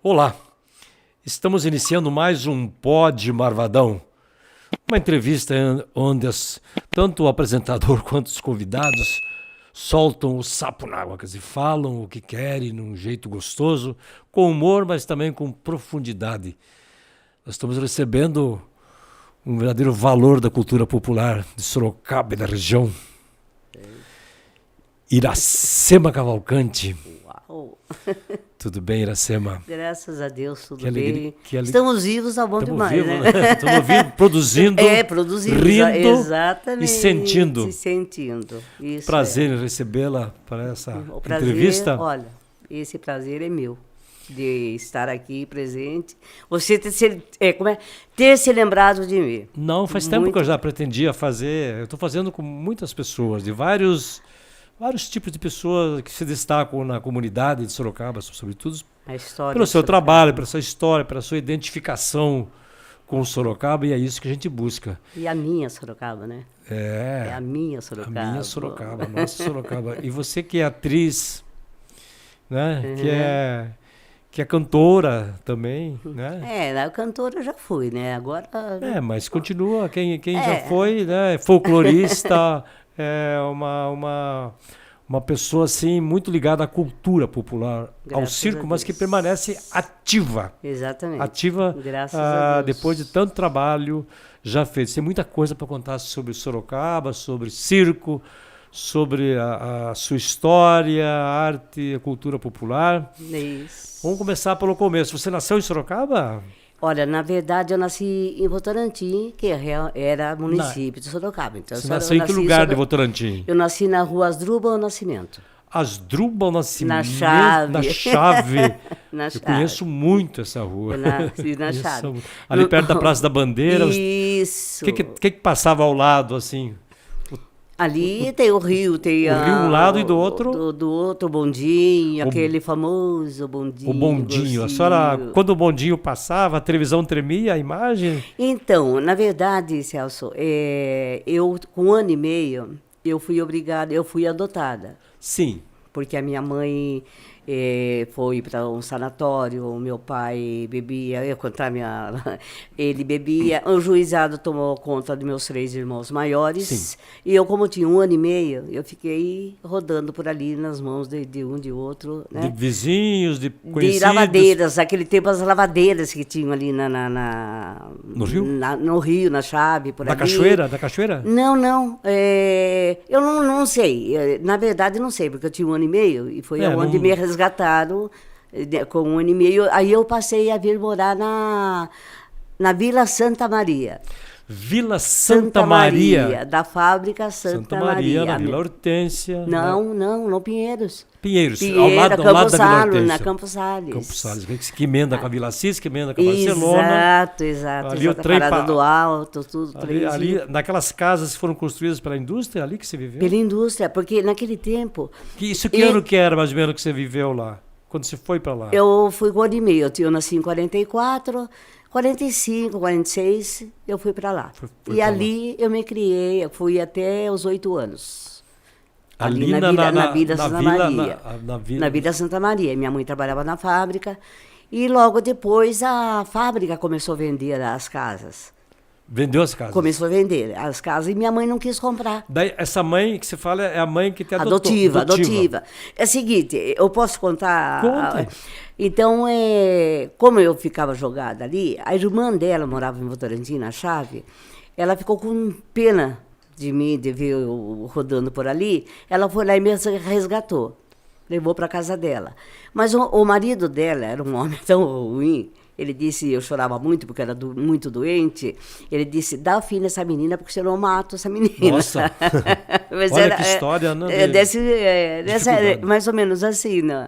Olá, estamos iniciando mais um Pod Marvadão, uma entrevista onde tanto o apresentador quanto os convidados soltam o sapo na água, quer dizer, falam o que querem, num jeito gostoso, com humor, mas também com profundidade. Nós estamos recebendo um verdadeiro valor da cultura popular de Sorocaba e da região. Iracema Cavalcante. Uau! Tudo bem, Iracema? Graças a Deus, tudo Que alegria, bem. Estamos vivos, tá bom demais, vivos, né? Estamos vivos, produzindo, produzindo, rindo exatamente, e sentindo. Se sentindo. Isso Prazer em recebê-la para essa O prazer, entrevista. olha, esse prazer é meu, de estar aqui presente. Você ter se lembrado de mim. Não, faz tempo que eu já pretendia fazer. Eu estou fazendo com muitas pessoas, de vários tipos de pessoas que se destacam na comunidade de Sorocaba, sobretudo pelo seu trabalho, pela sua história, pela sua identificação com Sorocaba, e é isso que a gente busca. E a minha Sorocaba, né? É a minha Sorocaba. A minha Sorocaba, a nossa Sorocaba. E você que é atriz, né? Uhum. Que é cantora também, né? A cantora eu já fui, né? Agora... mas continua, quem já foi, né? Folclorista, é uma pessoa assim muito ligada à cultura popular, ao circo, mas que permanece ativa. Exatamente. Ativa. Graças a Deus. Depois de tanto trabalho já feito. Tem muita coisa para contar sobre Sorocaba, sobre circo, sobre a sua história, a arte, a cultura popular. Isso. Vamos começar pelo começo. Você nasceu em Sorocaba? Olha, na verdade eu nasci em Votorantim, que era município de Sorocaba. Então, você nasceu em que lugar de Votorantim? Eu nasci na rua Asdrubal Nascimento. Asdrubal Nascimento? Na Chave. Na Chave. Na Eu Chave. Conheço muito essa rua. Eu nasci na Chave. Ali perto da Praça da Bandeira. Isso. O que passava ao lado, assim? Ali tem o rio, tem o rio um lado e do outro? Do outro bondinho, aquele famoso bondinho. O bondinho. A senhora, quando o bondinho passava, a televisão tremia, a imagem? Então, na verdade, Celso, eu com 1 ano e meio, eu fui adotada. Sim. Porque a minha mãe foi para um sanatório, o meu pai bebia, ele bebia, o juizado tomou conta dos meus 3 irmãos maiores. Sim. E eu, como tinha 1 ano e meio, eu fiquei rodando por ali nas mãos de um de outro. Né? De vizinhos, de conhecidos? De lavadeiras, naquele tempo as lavadeiras que tinham ali no rio? No rio, na Chave, por ali. Da cachoeira? Não. Eu não sei. Na verdade, não sei, porque eu tinha 1 ano e meio e foi onde me resgataram com 1 ano e meio. Aí eu passei a vir morar na Vila Santa Maria. Vila Santa Maria? Da fábrica Santa Maria. Na Vila Hortência. Não, Pinheiros. Pinheiros, ao lado da Vila Hortência. Na Campos Salles, que emenda com a Vila Assis, que emenda com a Barcelona. Exato. Ali o trem Parada do Alto, tudo. Ali, naquelas casas que foram construídas pela indústria, ali que você viveu? Pela indústria, porque naquele tempo... Que ano que era, mais ou menos, que você viveu lá? Quando você foi para lá? Eu fui com 1 ano e meio. Eu nasci em 44... 45, 46, eu fui para lá. Foi ali lá. Eu me criei, eu fui até os 8 anos. Ali na Vila Santa Maria. Na Vila Santa Maria. Minha mãe trabalhava na fábrica. E logo depois a fábrica começou a vender as casas. Vendeu as casas? Começou a vender as casas e minha mãe não quis comprar. Daí, essa mãe que você fala é a mãe que te adotou? Adotiva. É o seguinte, eu posso contar... Conta. Então, como eu ficava jogada ali, a irmã dela morava em Votorantim, na Chave, ela ficou com pena de mim, de ver eu rodando por ali, ela foi lá e me resgatou, levou para casa dela. Mas o marido dela era um homem tão ruim, ele disse, eu chorava muito porque era muito doente, ele disse, dá fim nessa menina porque senão eu mato essa menina. Nossa, mas olha que história, né? Mais ou menos assim, né?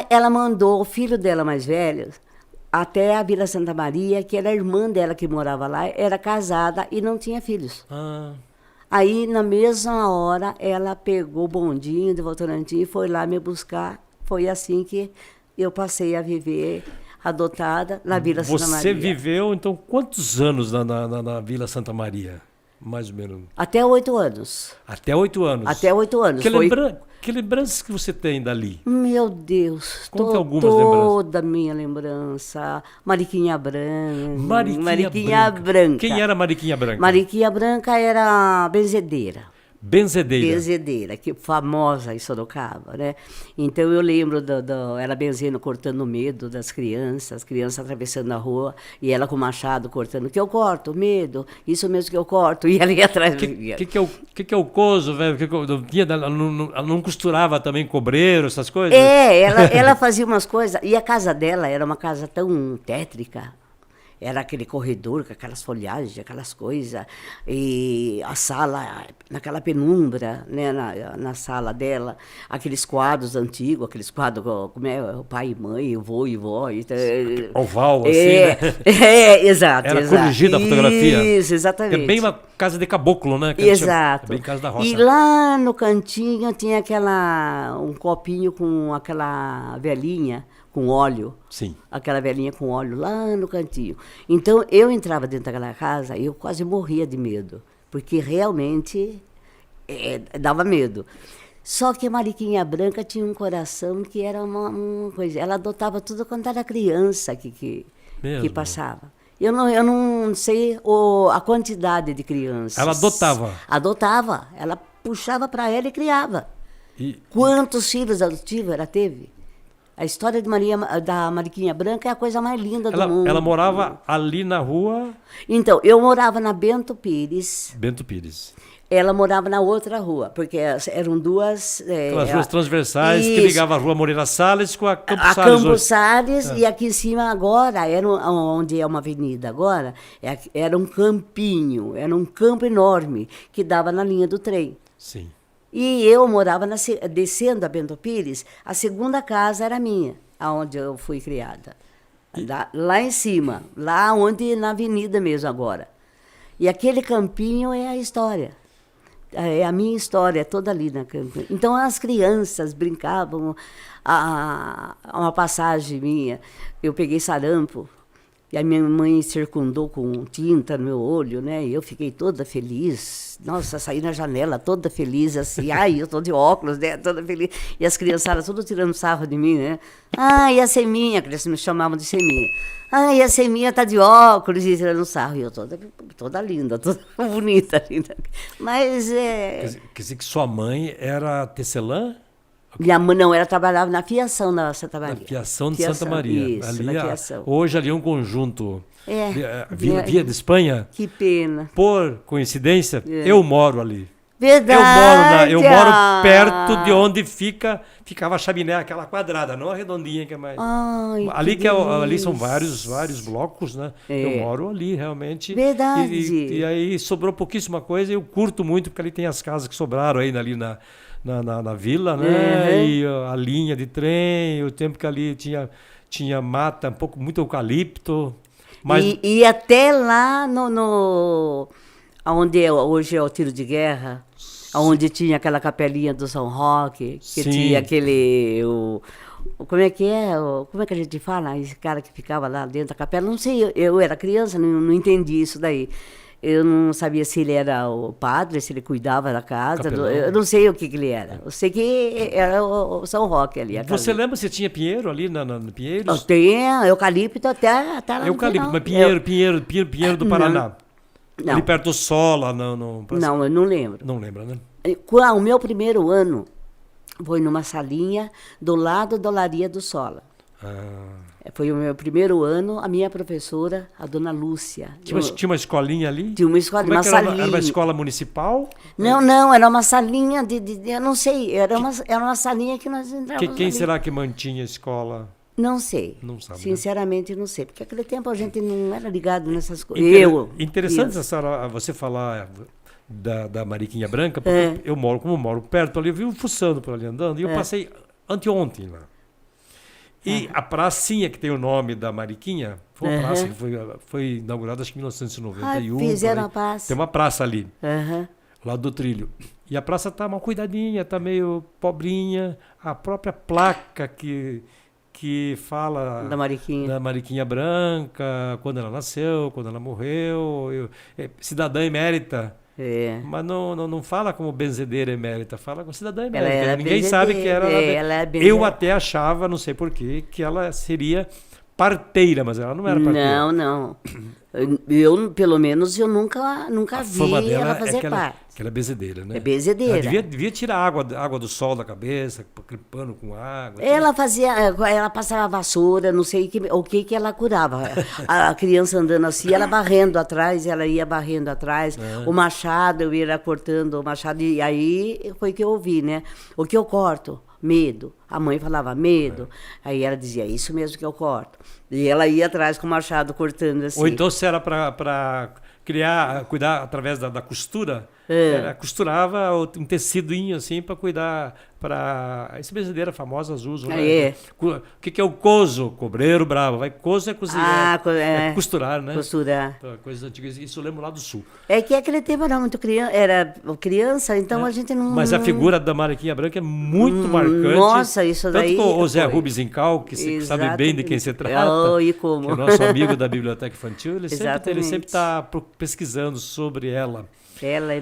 Ela mandou o filho dela mais velho até a Vila Santa Maria, que era a irmã dela que morava lá, era casada e não tinha filhos. Aí, na mesma hora, ela pegou o bondinho de Votorantim e foi lá me buscar. Foi assim que eu passei a viver adotada na Vila Santa Maria. Você viveu, então, quantos anos na Vila Santa Maria? Mais ou menos. Até 8 anos. Até 8 anos. Até 8 anos. Que lembranças que você tem dali? Meu Deus, Conta algumas toda a minha lembrança. Mariquinha Branca. Mariquinha Branca. Quem era Mariquinha Branca? Mariquinha Branca era benzedeira. Benzedeira. Benzedeira, que famosa em Sorocaba, né? Então eu lembro ela benzendo, cortando o medo das crianças, as crianças atravessando a rua, e ela com o machado cortando, que eu corto, medo, isso mesmo que eu corto, e ela ia atrás. Que é o coso, velho? Ela não costurava também cobreiro, essas coisas? Ela fazia umas coisas, e a casa dela era uma casa tão tétrica. Era aquele corredor com aquelas folhagens, aquelas coisas. E a sala, naquela penumbra, né, na sala dela, aqueles quadros antigos, aqueles quadros, como é, o pai e mãe, o vô e vó. Oval, assim, né? Exato. Era corrigida a fotografia. Isso, exatamente. É bem uma casa de caboclo, né? Exato. É bem casa da roça. E lá no cantinho tinha um copinho com aquela velhinha, com óleo. Sim. Aquela velhinha com óleo lá no cantinho. Então, eu entrava dentro daquela casa e eu quase morria de medo, porque realmente dava medo. Só que a Mariquinha Branca tinha um coração que era uma coisa... Ela adotava tudo quando era criança que passava. Eu não sei a quantidade de crianças. Ela adotava? Adotava. Ela puxava para ela e criava. Quantos filhos adotivos ela teve? A história da Mariquinha Branca é a coisa mais linda do mundo. Ela morava ali na rua? Então, eu morava na Bento Pires. Bento Pires. Ela morava na outra rua, porque eram duas... Aquelas ruas transversais que ligavam a rua Moreira Salles com a Campos Salles. A Campos Salles, e aqui em cima agora, onde é uma avenida agora, era um campinho, era um campo enorme que dava na linha do trem. Sim. E eu morava descendo a Bento Pires, a segunda casa era minha, aonde eu fui criada. Lá em cima, lá onde na avenida mesmo agora. E aquele campinho é a história. É a minha história, toda ali na campinho. Então as crianças brincavam, uma passagem minha, eu peguei sarampo. E a minha mãe circundou com tinta no meu olho, né? E eu fiquei toda feliz. Nossa, saí na janela toda feliz, assim. Ai, eu tô de óculos, né? Toda feliz. E as criançadas todas tirando sarro de mim, né? E a Seminha, que eles me chamavam de Seminha. E a Seminha tá de óculos e tirando sarro. E eu toda linda, toda bonita. Linda. Mas Quer dizer que sua mãe era tecelã? Minha mãe não, ela trabalhava na fiação da Santa Maria. Na fiação de Santa Maria. Isso, ali, na fiação. Hoje ali é um conjunto. Via de Espanha. Que pena. Por coincidência, eu moro ali. Verdade. Eu moro perto de onde ficava a chaminé, aquela quadrada, não a redondinha que é mais. Ali são vários blocos, né? Eu moro ali, realmente. Verdade. E aí sobrou pouquíssima coisa, eu curto muito, porque ali tem as casas que sobraram aí ali na vila, né? E a linha de trem, o tempo que ali tinha mata, muito eucalipto. Mas... E até lá onde hoje é o tiro de guerra, onde tinha aquela capelinha do São Roque, que tinha aquele... como é que é? Como é que a gente fala? Esse cara que ficava lá dentro da capela, não sei, eu era criança, não entendi isso daí. Eu não sabia se ele era o padre, se ele cuidava da casa. Eu não sei o que ele era. Eu sei que era o São Roque ali. Você lembra se tinha pinheiro ali na Pinheiros? Tem eucalipto até lá. Eucalipto, mas pinheiro do Paraná. Não. Ali perto do Sola. Não, eu não lembro. Não lembra, né? O meu primeiro ano foi numa salinha do lado da Olaria do Sola. Foi o meu primeiro ano, a minha professora, a dona Lúcia. Tinha uma escolinha ali? Tinha uma escolinha, salinha. Era uma escola municipal? Não, era uma salinha eu não sei, era uma salinha que nós entrávamos. Quem será que mantinha a escola? Não sei. Não sabe, sinceramente, não sei. Porque naquele tempo a gente não era ligado nessas coisas. Interessante, senhora, você falar da Mariquinha Branca, porque como moro perto ali, eu vi fuçando por ali andando, e eu passei anteontem lá. E a pracinha que tem o nome da Mariquinha, foi uma praça que foi inaugurada acho que em 1991. Fizeram a praça. Tem uma praça ali, lá do trilho. E a praça tá mal cuidadinha, tá meio pobrinha. A própria placa que fala da Mariquinha Branca, quando ela nasceu, quando ela morreu. Cidadã emérita. É. Mas não fala como benzedeira emérita, fala como cidadã Ela emérita. era Ninguém sabe que era. ela é Eu até achava, não sei porquê, que ela seria parteira, mas ela não era parteira. Não. Eu, pelo menos, eu nunca A vi fama dela ela fazer é parte. que ela é benzedeira, né? É benzedeira. Ela devia tirar água do sol da cabeça, aquele pano com água. Ela passava vassoura, não sei o que ela curava. A criança andando assim, ela varrendo atrás, ela ia varrendo atrás. O machado, eu ia cortando o machado, e aí foi que eu ouvi, né? O que eu corto? Medo. A mãe falava medo. Aí ela dizia, isso mesmo que eu corto. E ela ia atrás com o machado cortando assim. Ou então se era para cuidar através da costura, ela costurava um tecidinho assim para cuidar, essa benzedeira famosa usam, né? O que é o coso? Cobreiro bravo. Coso é cozinhar, é costurar, né? Costurar. Coisas antigas. Isso eu lembro lá do sul. É que aquele tempo era criança, então a gente não... Mas a figura da Mariquinha Branca é muito marcante. Nossa, isso daí... Tanto o Zé Rubens Incal, que sabe bem de quem se trata, e como? que é o nosso amigo da Biblioteca Infantil, ele sempre está pesquisando sobre ela. Ela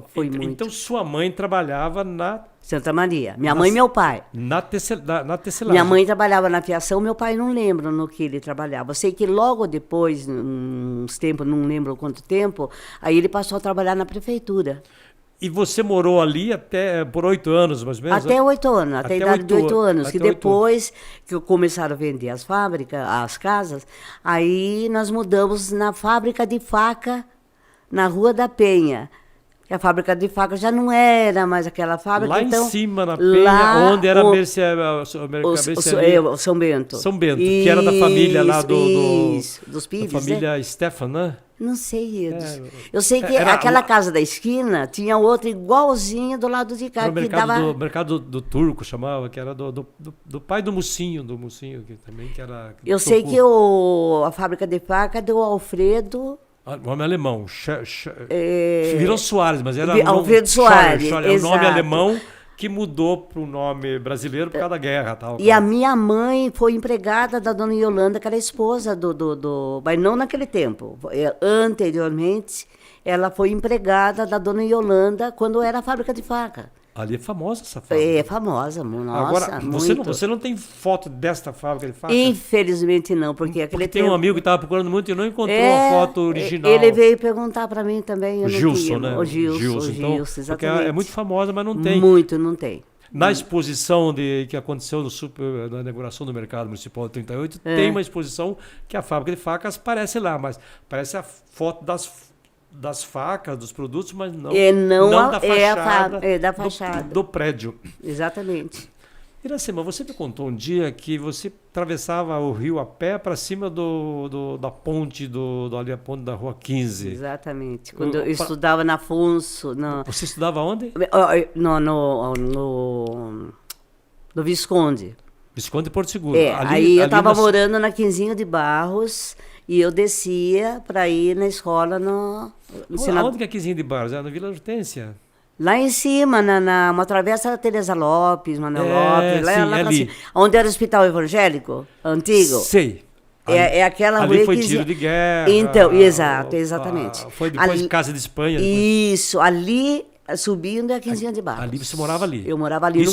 foi muito. Então sua mãe trabalhava na... Santa Maria. Minha mãe e meu pai. Na tecelagem. Minha mãe trabalhava na fiação, meu pai não lembro no que ele trabalhava. Eu sei que logo depois, uns tempos, não lembro quanto tempo, aí ele passou a trabalhar na prefeitura. E você morou ali por 8 anos, mais ou menos? Até 8 anos, até a idade de 8 anos. Que depois que começaram a vender as fábricas, as casas, aí nós mudamos na fábrica de faca, na Rua da Penha. A fábrica de faca já não era mais aquela fábrica. Lá então, em cima, na Penha, onde era a São Bento. São Bento, que era da família lá dos Pires, da família Stefan, né? Não sei. Eu sei que aquela casa da esquina tinha outra igualzinha do lado de cá. Era o mercado do Turco, chamava, que era do pai do Mucinho, que também que era... Eu sei que a fábrica de faca deu Alfredo... O nome alemão. Virou Soares, mas era Alfredo Soares. É o nome alemão que mudou para o nome brasileiro por causa da guerra. E a minha mãe foi empregada da dona Yolanda, que era esposa mas não naquele tempo. Anteriormente, ela foi empregada da dona Yolanda quando era a fábrica de faca. Ali é famosa essa fábrica. É famosa, nossa. Agora, você não tem foto desta fábrica de faca? Infelizmente não, porque aquele tempo... tem um amigo que estava procurando muito e não encontrou a foto original. Ele veio perguntar para mim também. O Gilson, né? O Gilson, exatamente. Porque é muito famosa, mas não tem. Muito, não tem. Na exposição que aconteceu na inauguração do Mercado Municipal de 38, tem uma exposição que a fábrica de facas aparece lá, mas parece a foto das facas, dos produtos, mas não da fachada, da fachada. Do prédio. Exatamente. Iracema, você me contou um dia que você atravessava o rio a pé para cima da ponte ali a ponte da Rua 15. Exatamente. Quando eu estudava na Afonso... Você estudava onde? No Visconde. Visconde de Porto Seguro. Aí eu estava morando na Quinzinho de Barros e eu descia para ir na escola Onde que é Quinzinho de Barros? É na Vila Hortência? Lá em cima, uma travessa da Teresa Lopes, Manuel Lopes, lá ali. Cima, onde era o Hospital Evangélico, antigo. Sei. Aquela ali rua foi tiro de guerra. Então, exatamente. Foi depois de Casa de Espanha. Isso, ali subindo é a Quinzinha de Barros. Ali você morava ali? Eu morava ali,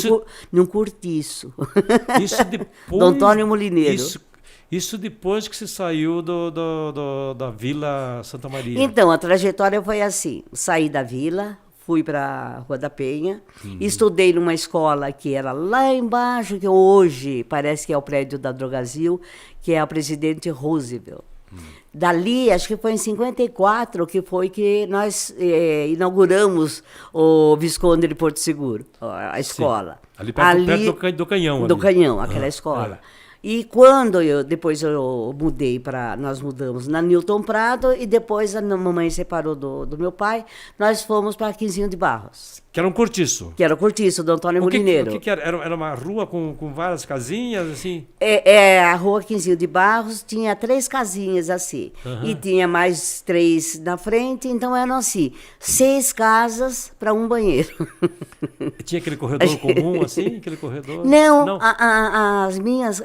num cortiço. Isso depois... do Antônio Molineiro. Isso depois que você saiu da Vila Santa Maria. Então, a trajetória foi assim, saí da vila... Fui para a Rua da Penha, estudei numa escola que era lá embaixo, que hoje parece que é o prédio da Drogazil, que é a Presidente Roosevelt. Dali, acho que foi em 54, que foi que nós inauguramos o Visconde de Porto Seguro, a escola. Sim. Ali perto do Canhão. Do Canhão, aquela escola. E quando depois eu mudei nós mudamos na Newton Prado e depois a mamãe separou do meu pai, nós fomos para Quinzinho de Barros. Que era um cortiço. Que era o cortiço do Antônio Molineiro. O que era? Era uma rua com várias casinhas, assim? A rua Quinzinho de Barros tinha 3 casinhas assim. E tinha mais 3 na frente, então eram assim, 6 casas para um banheiro. Tinha aquele corredor comum, assim? Aquele corredor? Não.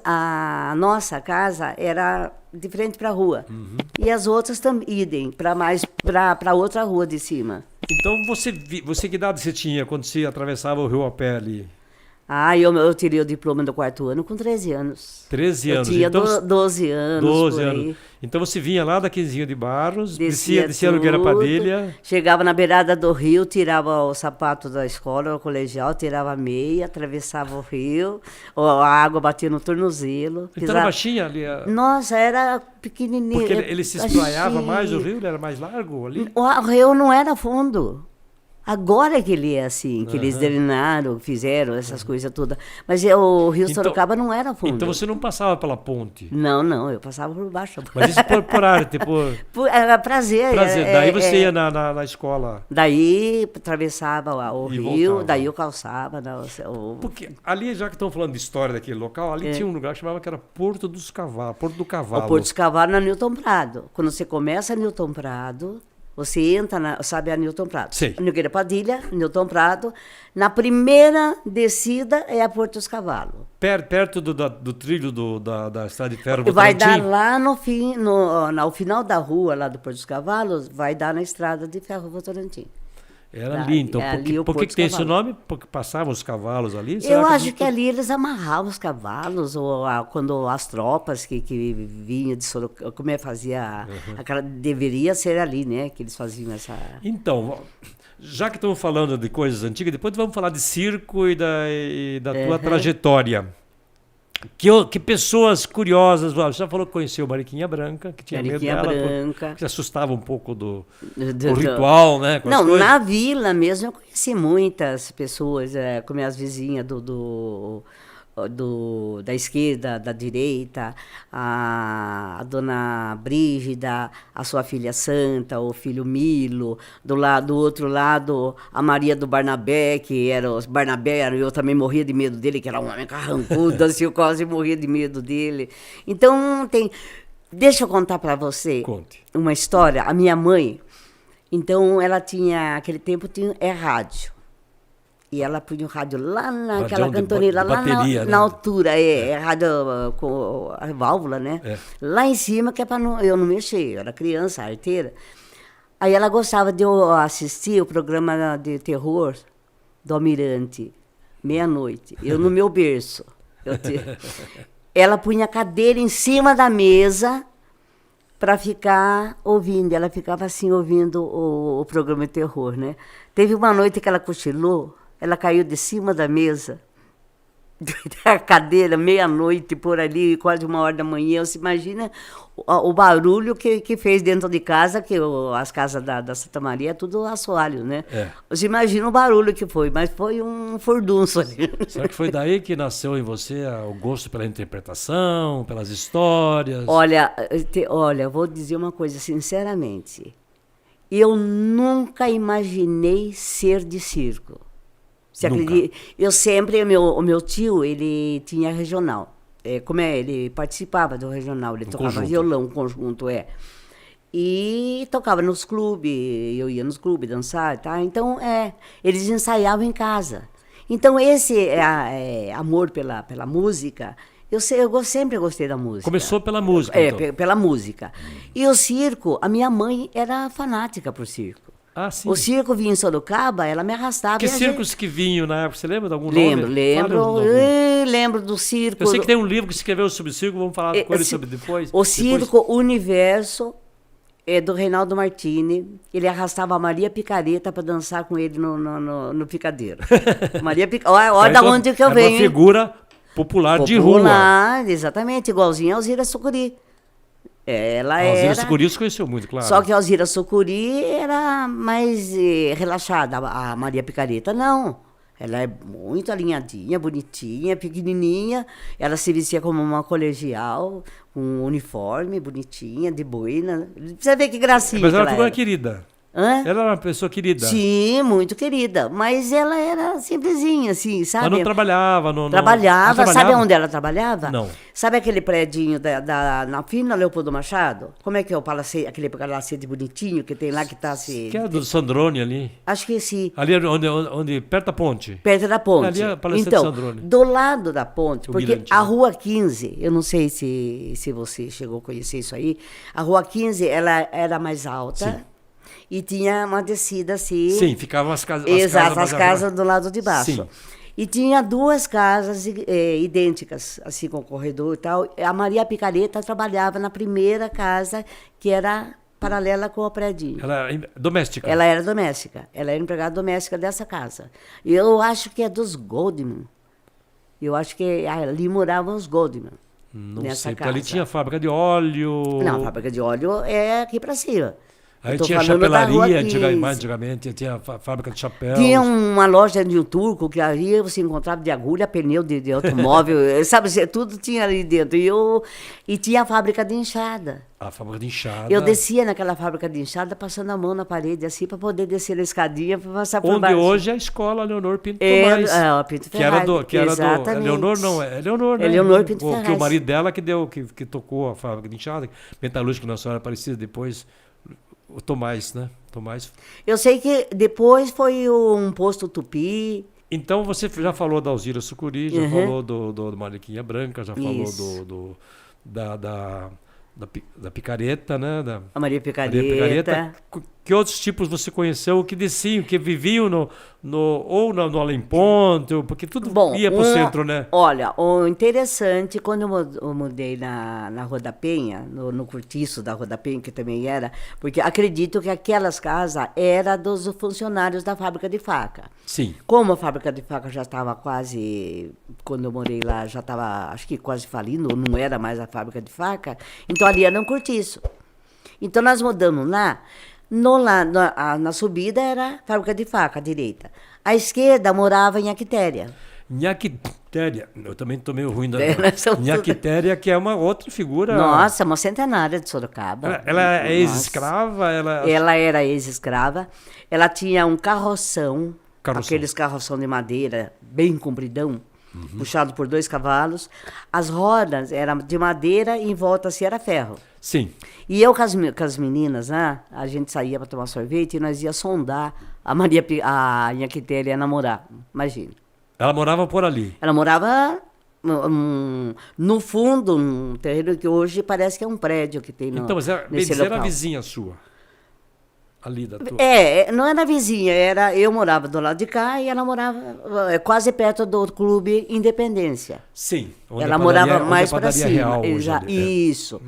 A nossa casa era de frente para a rua. E as outras também idem, para outra rua de cima. Então, você que idade você tinha quando você atravessava o rio a pé ali? Eu tirei o diploma do 4º ano com 13 anos. 13 Eu anos. tinha Então, 12 anos, 12 por anos. aí. Então você vinha lá da Quinzinho de Barros, Descia descia a Nogueira tudo, Padilha. chegava na beirada do rio, tirava o sapato da escola, o colegial, tirava a meia, atravessava o rio, a água batia no tornozelo. Então era baixinha ali. Nossa, era pequenininho. Porque ele se espraiava mais, o rio ele era mais largo ali? O rio não era fundo. Agora que ele é assim, que eles drenaram, fizeram essas coisas todas. Mas o rio Sorocaba não era fundo. Então você não passava pela ponte? Não, eu passava por baixo. Mas isso por arte, Era prazer. Daí você ia na escola. Daí atravessava o rio, voltava. daí eu calçava. Porque ali, já que estão falando de história daquele local, ali tinha um lugar que chamava que era Porto do Cavalo. O Porto dos Cavalos na Newton Prado. Quando você começa a Newton Prado, você entra, sabe a Newton Prado? Sim. Nogueira Padilha, Newton Prado. Na primeira descida é a Porto dos Cavalos. Perto do trilho da estrada de ferro Vai Votorantim? dar lá no final da rua lá do Porto dos Cavalos, vai dar na estrada de ferro Votorantim. Era ali, então. Por que tem esse nome? Porque passavam os cavalos ali? Eu acho que ali eles amarravam os cavalos, quando as tropas que vinham de Sorocaba, como é fazia, deveria ser ali, né, que eles faziam essa... Então, já que estamos falando de coisas antigas, depois vamos falar de circo e da tua trajetória. Que pessoas curiosas, você já falou que conheceu Mariquinha Branca, que tinha medo dela, que se assustava um pouco do ritual, né? Não, na vila mesmo eu conheci muitas pessoas, como as vizinhas da esquerda, da direita, a dona Brígida, a sua filha Santa, o filho Milo, do outro lado a Maria do Barnabé, que era os Barnabé, eu também morria de medo dele, que era um homem carrancudo, assim, eu quase morria de medo dele. Então deixa eu contar para você. Conte. Uma história. A minha mãe, então ela tinha, naquele tempo tinha rádio. E ela punha o rádio lá naquela cantoneira, lá bateria, na altura, rádio com a válvula, né? Lá em cima, que é para eu não mexer, eu era criança, arteira. Aí ela gostava de eu assistir o programa de terror do Almirante, meia-noite, eu no meu berço. Ela punha a cadeira em cima da mesa para ficar ouvindo, ela ficava assim ouvindo o programa de terror, né? Teve uma noite que ela cochilou, ela caiu de cima da mesa, da cadeira, meia-noite, por ali, quase 1h da manhã. Você imagina o barulho que fez dentro de casa, que as casas da Santa Maria é tudo assoalho, né? Você imagina o barulho que foi, mas foi um furdunço ali. Será que foi daí que nasceu em você o gosto pela interpretação, pelas histórias? Olha, vou dizer uma coisa sinceramente. Eu nunca imaginei ser de circo. Você acredita? Eu sempre, o meu tio, ele tinha regional. Ele participava do regional, ele tocava violão, conjunto, E tocava nos clubes, eu ia nos clubes dançar, tá? Então, eles ensaiavam em casa. Então, esse amor pela música, eu sempre gostei da música. Começou pela música, então. Pela música. E o circo, a minha mãe era fanática por circo. Ah, sim. O circo vinha em Sorocaba, ela me arrastava. Que circos que vinham na época? Você lembra de algum nome? Lembro do circo. Eu sei que tem um livro que escreveu sobre o circo, vamos falar com ele sobre depois. O circo Universo é do Reinaldo Martini. Ele arrastava a Maria Picareta para dançar com ele no picadeiro. Olha da onde que eu venho. Uma figura popular de rua. Popular, exatamente, igualzinha a Alzira Sucuri. A Alzira Sucuri se conheceu muito, claro. Só que a Alzira Sucuri era mais relaxada. A Maria Picareta, não. Ela é muito alinhadinha, bonitinha, pequenininha. Ela se vestia como uma colegial, com um uniforme, bonitinha, de boina. Você vê que gracinha. Mas ela ficou querida. Hã? Ela era uma pessoa querida. Sim, muito querida. Mas ela era simplesinha, assim, sabe? Ela não trabalhava. Trabalhava. Sabe onde ela trabalhava? Não. Sabe aquele predinho na Fina Leopoldo Machado? Como é que é o palacete, aquele palacete bonitinho que tem lá que tá assim... Que é do Sandrone ali. Acho que sim. Ali onde perto da ponte. Perto da ponte. Ali é o palacete então, Sandrone. do lado da ponte, porque Mirante, a né? Rua 15, eu não sei se você chegou a conhecer isso aí, a Rua 15, ela era mais alta. Sim. E tinha uma descida assim. Sim, ficavam as casas. Exato, mais as casas do lado de baixo. Sim. E tinha duas casas idênticas, assim, com corredor e tal. A Maria Picareta trabalhava na primeira casa, que era paralela com o predinho. Ela era doméstica. Ela era doméstica. Ela era empregada doméstica dessa casa. E eu acho que é dos Goldman. Eu acho que ali moravam os Goldman. Não nessa sei, porque casa. ali tinha fábrica de óleo. Não, a fábrica de óleo é aqui para cima. Aí Eu tô tinha falando da rua chapelaria, que- antigamente tinha fábrica de chapéus. Tinha uma loja de um turco que ali você encontrava de agulha, pneu de automóvel, sabe, tudo tinha ali dentro. E tinha a fábrica de enxada. A fábrica de enxada. Eu descia naquela fábrica de enxada, passando a mão na parede, assim, para poder descer a escadinha, para passar por Onde baixo. hoje é a escola Leonor Pinto É, Tomás. o Pinto que era Ferraz, que era exatamente. Leonor não, é Leonor, né? É Leonor Pinto Que o Ferraz. marido dela que tocou a fábrica de enxada, metalúrgica Nossa Senhora Aparecida, depois o Tomás, né? Tomás. Eu sei que depois foi um posto Tupi. Então você já falou da Alzira Sucuri, já Uhum. falou do Mariquinha Branca, já falou Isso. da picareta, né? Da A Maria Picareta. Maria Picareta. Que outros tipos você conheceu que desciam, que viviam no Além Ponto, porque tudo ia para o centro, né? Olha, o interessante, quando eu mudei na Rua da Penha, no cortiço da Rua da Penha, que também era, porque acredito que aquelas casas eram dos funcionários da fábrica de faca. Sim. Como a fábrica de faca já estava quase, quando eu morei lá, já estava, acho que quase falindo, não era mais a fábrica de faca, então ali era um cortiço. Então nós mudamos lá. Na subida era fábrica de faca, à direita. À esquerda morava em Actéria. Nhaquitéria, eu também estou meio ruim da nós somos Nhaquitéria, que é uma outra figura. Nossa, uma centenária de Sorocaba. Ela é Nossa. ex-escrava? Ela era ex-escrava. Ela tinha um carroção, Carroção. aqueles carroção de madeira, bem compridão, puxado por 2 cavalos. As rodas eram de madeira e em volta assim era ferro. Sim. E eu com as meninas, né, a gente saía para tomar sorvete e nós ia sondar a minha Quitéria ia namorar, imagina. Ela morava por ali. Ela morava no fundo, num terreno que hoje parece que é um prédio que tem Então, mas era, bem nesse dizer, local. era vizinha sua. Ali da tua. Não era vizinha, eu morava do lado de cá e ela morava quase perto do Clube Independência. Sim. Ela morava mais para para cima. Real hoje, ali, é. Isso.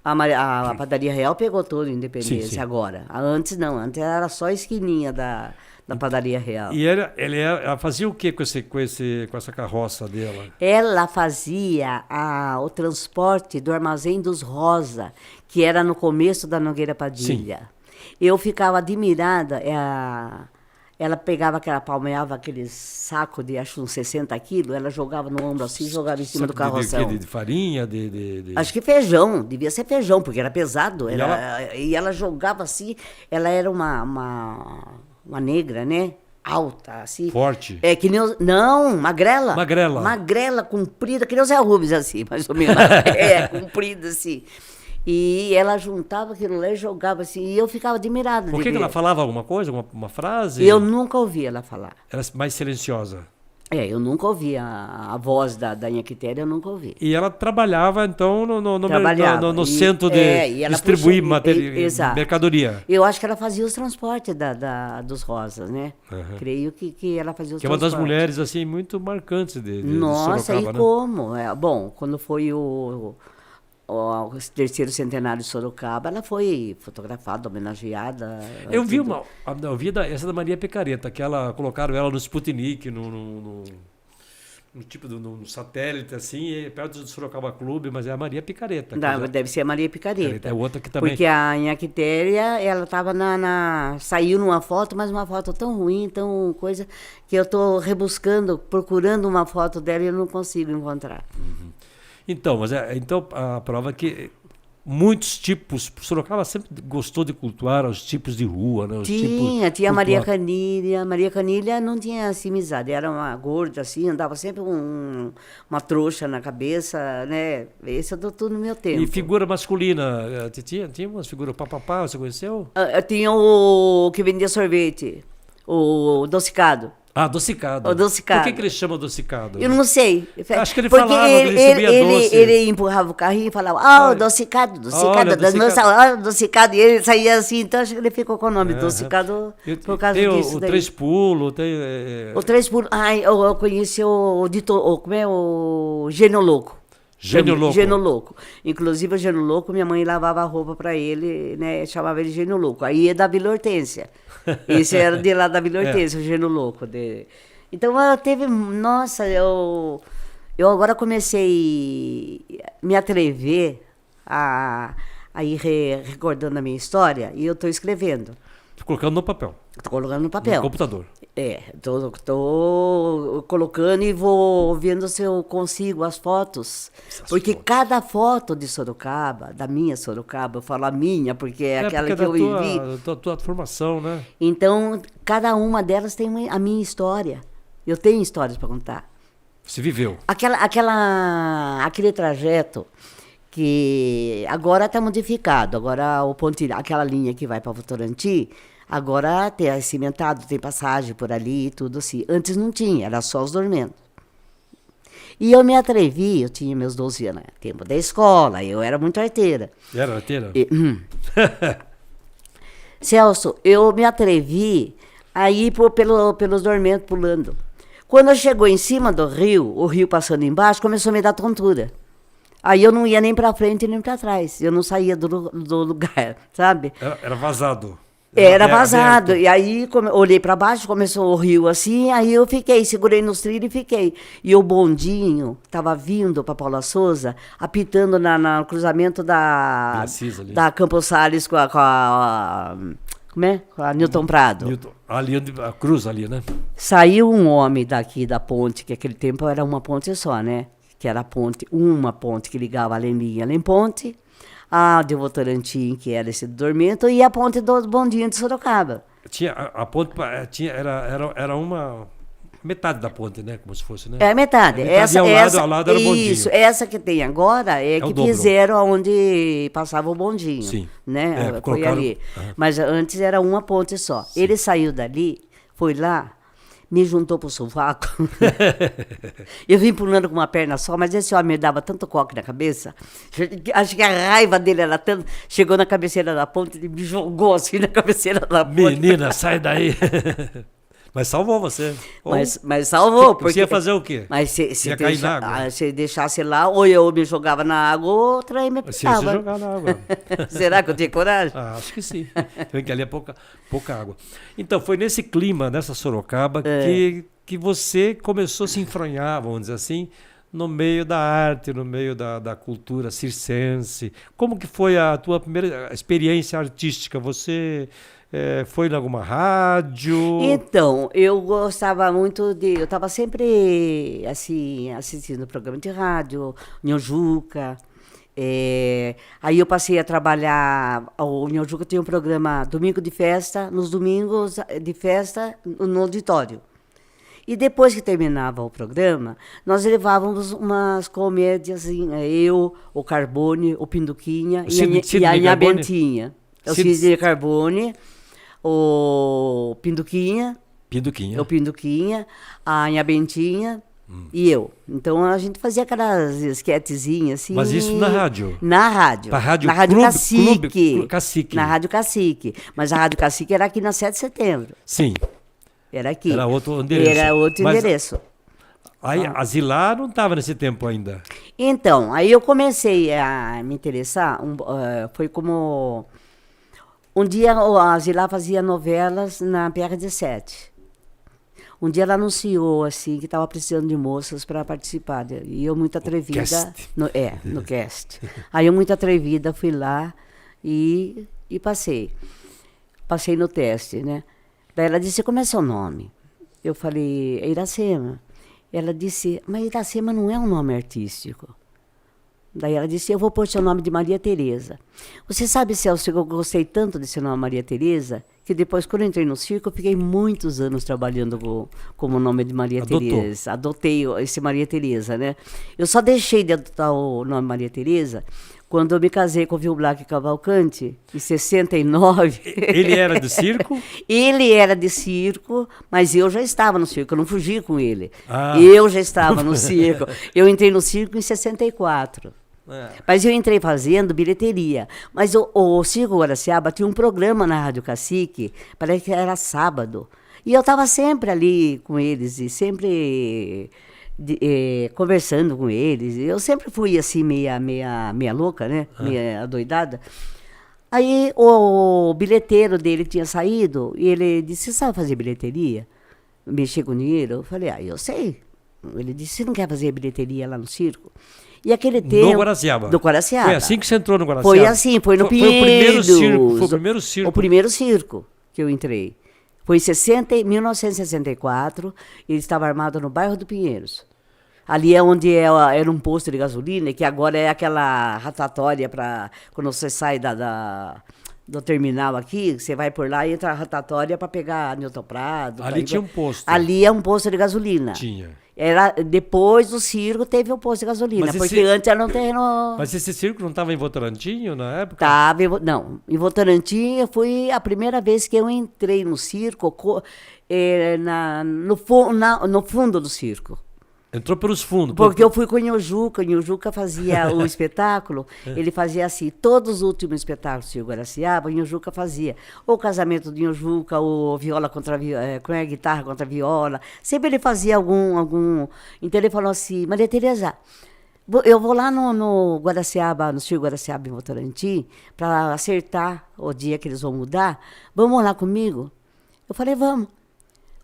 A Padaria Real pegou toda a Independência Sim, sim. agora. Antes não, antes era só a esquininha da Padaria Real. E ela fazia o que com essa carroça dela? Ela fazia o transporte do Armazém dos Rosa, que era no começo da Nogueira Padilha. Eu ficava admirada. Ela pegava palmeava aquele saco de acho uns 60 quilos, ela jogava no ombro assim, jogava em cima do carroção. De farinha? Acho que feijão, devia ser feijão, porque era pesado. E E ela jogava assim, ela era uma negra, né? Alta, assim. Forte? Que nem não, magrela. Magrela. Magrela, comprida, que nem o Zé Rubens, assim, mais ou menos. Comprida, assim. E ela juntava aquilo lá e jogava assim, e eu ficava admirada. Por que ela falava alguma coisa, uma frase? Eu nunca ouvi ela falar. Era mais silenciosa. Eu nunca ouvi a voz da Inha Quitéria, eu nunca ouvi. E ela trabalhava, então, Trabalhava. no E- centro de e ela distribuir puxa- exato. mercadoria. Eu acho que ela fazia os transportes dos Rosas, né? Uhum. Creio que ela fazia os Que é uma das transportes. mulheres, assim, muito marcantes de Nossa, Sorocaba, e né? como? Bom, quando foi o 3º centenário de Sorocaba, ela foi fotografada, homenageada. Eu vi tudo. essa da Maria Picareta, que colocaram ela no Sputnik, no satélite, assim, perto do Sorocaba Clube, mas é a Maria Picareta. Deve ser a Maria Picareta. É outra que também... Porque a Inha Quitéria, ela estava saiu numa foto, mas uma foto tão ruim, tão coisa, que eu estou rebuscando, procurando uma foto dela e eu não consigo encontrar. Então, então a prova é que muitos tipos... Sorocaba sempre gostou de cultuar os tipos de rua, né? Tinha Maria Canilha. Maria Canilha não tinha assim, amizade, era uma gorda assim, andava sempre com uma trouxa na cabeça, né? Esse eu dou tudo no meu tempo. E figura masculina, tinha umas figuras papapá, você conheceu? Tinha o que vendia sorvete, o Docicado. Ah, adocicado. Adocicado. Por que ele chama adocicado? Eu não sei. Acho que ele porque falava que ele recebia doce. ele empurrava o carrinho e falava, adocicado, Olha, adocicado. adocicado. E ele saía assim, então acho que ele ficou com o nome adocicado por causa tem disso. O daí. Três Pulos, tem... O Três Pulos. Ai, eu conheci como é o Gênio Louco. Gênio Louco. Gênio Louco. Inclusive, o Gênio Louco, minha mãe lavava a roupa para ele, né? Chamava ele Gênio Louco. Aí é da Vila Hortência. Esse era de lá da Vila Hortência, o Gênio Louco. Então, teve... Nossa, eu agora comecei a me atrever a ir recordando a minha história e eu estou escrevendo. Colocando no papel. Estou colocando no papel. No computador. Tô colocando e vou vendo se eu consigo as fotos. Porque cada foto de Sorocaba, da minha Sorocaba, eu falo a minha, porque é aquela porque que eu vivi. Da tua formação, né? Então, cada uma delas tem a minha história. Eu tenho histórias para contar. Você viveu. Aquele trajeto que agora está modificado. Agora aquela linha que vai para Votorantim, agora tem cimentado, tem passagem por ali e tudo assim. Antes não tinha, era só os dormentos. E eu me atrevi, eu tinha meus 12 anos, tempo da escola, eu era muito arteira. Era arteira? Celso, eu me atrevi a ir pelos dormentos pulando. Quando chegou em cima do rio, o rio passando embaixo, começou a me dar tontura. Aí eu não ia nem para frente nem para trás, eu não saía do lugar, sabe? Era vazado. Era vazado. Aberto. E aí olhei para baixo, começou o rio assim, aí eu segurei nos trilhos e fiquei. E o bondinho estava vindo para Paula Souza, apitando no cruzamento da Campos Salles com a como é? Com a Newton Prado. Ali, a cruz ali, né? Saiu um homem daqui da ponte, que aquele tempo era uma ponte só, né? Que era uma ponte que ligava Além e Além Ponte, a de Votorantim, que era esse dormento, e a ponte do bondinho de Sorocaba. Tinha a ponte, era uma metade da ponte, né? Como se fosse, né? É metade. Ao lado era o bondinho. Isso, essa que tem agora é que fizeram onde passava o bondinho. Sim. Né? Foi ali. Mas antes era uma ponte só. Sim. Ele saiu dali, foi lá, me juntou pro sovaco. Eu vim pulando com uma perna só, mas esse homem me dava tanto coque na cabeça. Acho que a raiva dele era tanto. Chegou na cabeceira da ponte, ele me jogou assim na cabeceira da ponte. Menina, sai daí. Mas salvou você. Mas salvou. Porque você ia fazer o quê? Mas ia cair na água. Se deixasse lá, ou eu me jogava na água, ou outra aí me pegava. Você ia jogar na água. Será que eu tinha coragem? Acho que sim. Porque ali é pouca água. Então, foi nesse clima, nessa Sorocaba, que você começou a se enfronhar, vamos dizer assim, no meio da arte, no meio da cultura circense. Como que foi a tua primeira experiência artística? Você... foi em alguma rádio? Então, eu gostava muito eu estava sempre, assim, assistindo programa de rádio, Nhojuca. Aí eu passei a trabalhar, o Nhojuca tinha um programa Domingo de Festa, nos domingos de festa, no auditório. E depois que terminava o programa, nós levávamos umas comédias, eu, o Carbone, o Pinduquinha e a Nha Bentinha. O Sidney Carbone, o Pinduquinha, o Pinduquinha, a Nha Bentinha e eu. Então a gente fazia aquelas esquetezinhas assim. Mas isso na rádio? Na rádio. Na rádio Cacique. Na Rádio Cacique. Mas a Rádio Cacique era aqui na 7 de Setembro. Sim. Era aqui. Era outro endereço. Era outro endereço. Aí a Zilá não estava nesse tempo ainda. Então, aí eu comecei a me interessar, foi como... Um dia a Zilá fazia novelas na PR17. Um dia ela anunciou assim que estava precisando de moças para participar. E eu muito atrevida. No cast. Aí eu muito atrevida fui lá e passei. Passei no teste, né? Daí ela disse, como é seu nome? Eu falei, é Iracema. Ela disse, mas Iracema não é um nome artístico. Daí ela disse, eu vou pôr seu nome de Maria Tereza. Você sabe, Celso, que eu gostei tanto desse nome Maria Tereza, que depois, quando eu entrei no circo, eu fiquei muitos anos trabalhando como nome de Maria Tereza. Adotei esse Maria Tereza, né? Eu só deixei de adotar o nome Maria Tereza Quando eu me casei com o Vilblac Cavalcante, em 69... Ele era do circo? Ele era de circo, mas eu já estava no circo, eu não fugi com ele. Ah. Eu já estava no circo. Eu entrei no circo em 64. Mas eu entrei fazendo bilheteria. Mas o Circo Guaraciaba tinha um programa na Rádio Cacique, parece que era sábado. E eu estava sempre ali com eles, e sempre conversando com eles. Eu sempre fui assim, meia louca, né? Meia adoidada. Aí o bilheteiro dele tinha saído, e ele disse, você sabe fazer bilheteria? Mexer com dinheiro? Eu falei, eu sei. Ele disse, você não quer fazer bilheteria lá no circo? E aquele tempo... No Guaraciaba? Do Guaraciaba. Foi assim que você entrou no Guaraciaba? Foi assim, foi no Pinheiros. Foi o primeiro circo. O primeiro circo que eu entrei. Foi em 1964, ele estava armado no bairro do Pinheiros. Ali é onde era um posto de gasolina, que agora é aquela ratatória para quando você sai do terminal aqui, você vai por lá e entra a ratatória para pegar Newton Prado. Ali tinha um posto. Ali é um posto de gasolina. Tinha. Depois do circo teve o posto de gasolina, porque antes era um terreno... Mas esse circo não estava em Votorantim na época? Não, em Votorantim foi a primeira vez que eu entrei no circo, no fundo do circo. Entrou pelos fundos. Porque eu fui com o Nhojuca fazia o espetáculo, ele fazia assim, todos os últimos espetáculos do Guaraciaba, o Nhojuca fazia. Ou o casamento do Nhojuca, ou viola contra guitarra contra viola, sempre ele fazia algum... Então ele falou assim, Maria Tereza, eu vou lá no Guaraciaba, no Circo Guaraciaba em Votorantim, para acertar o dia que eles vão mudar, vamos lá comigo? Eu falei, vamos.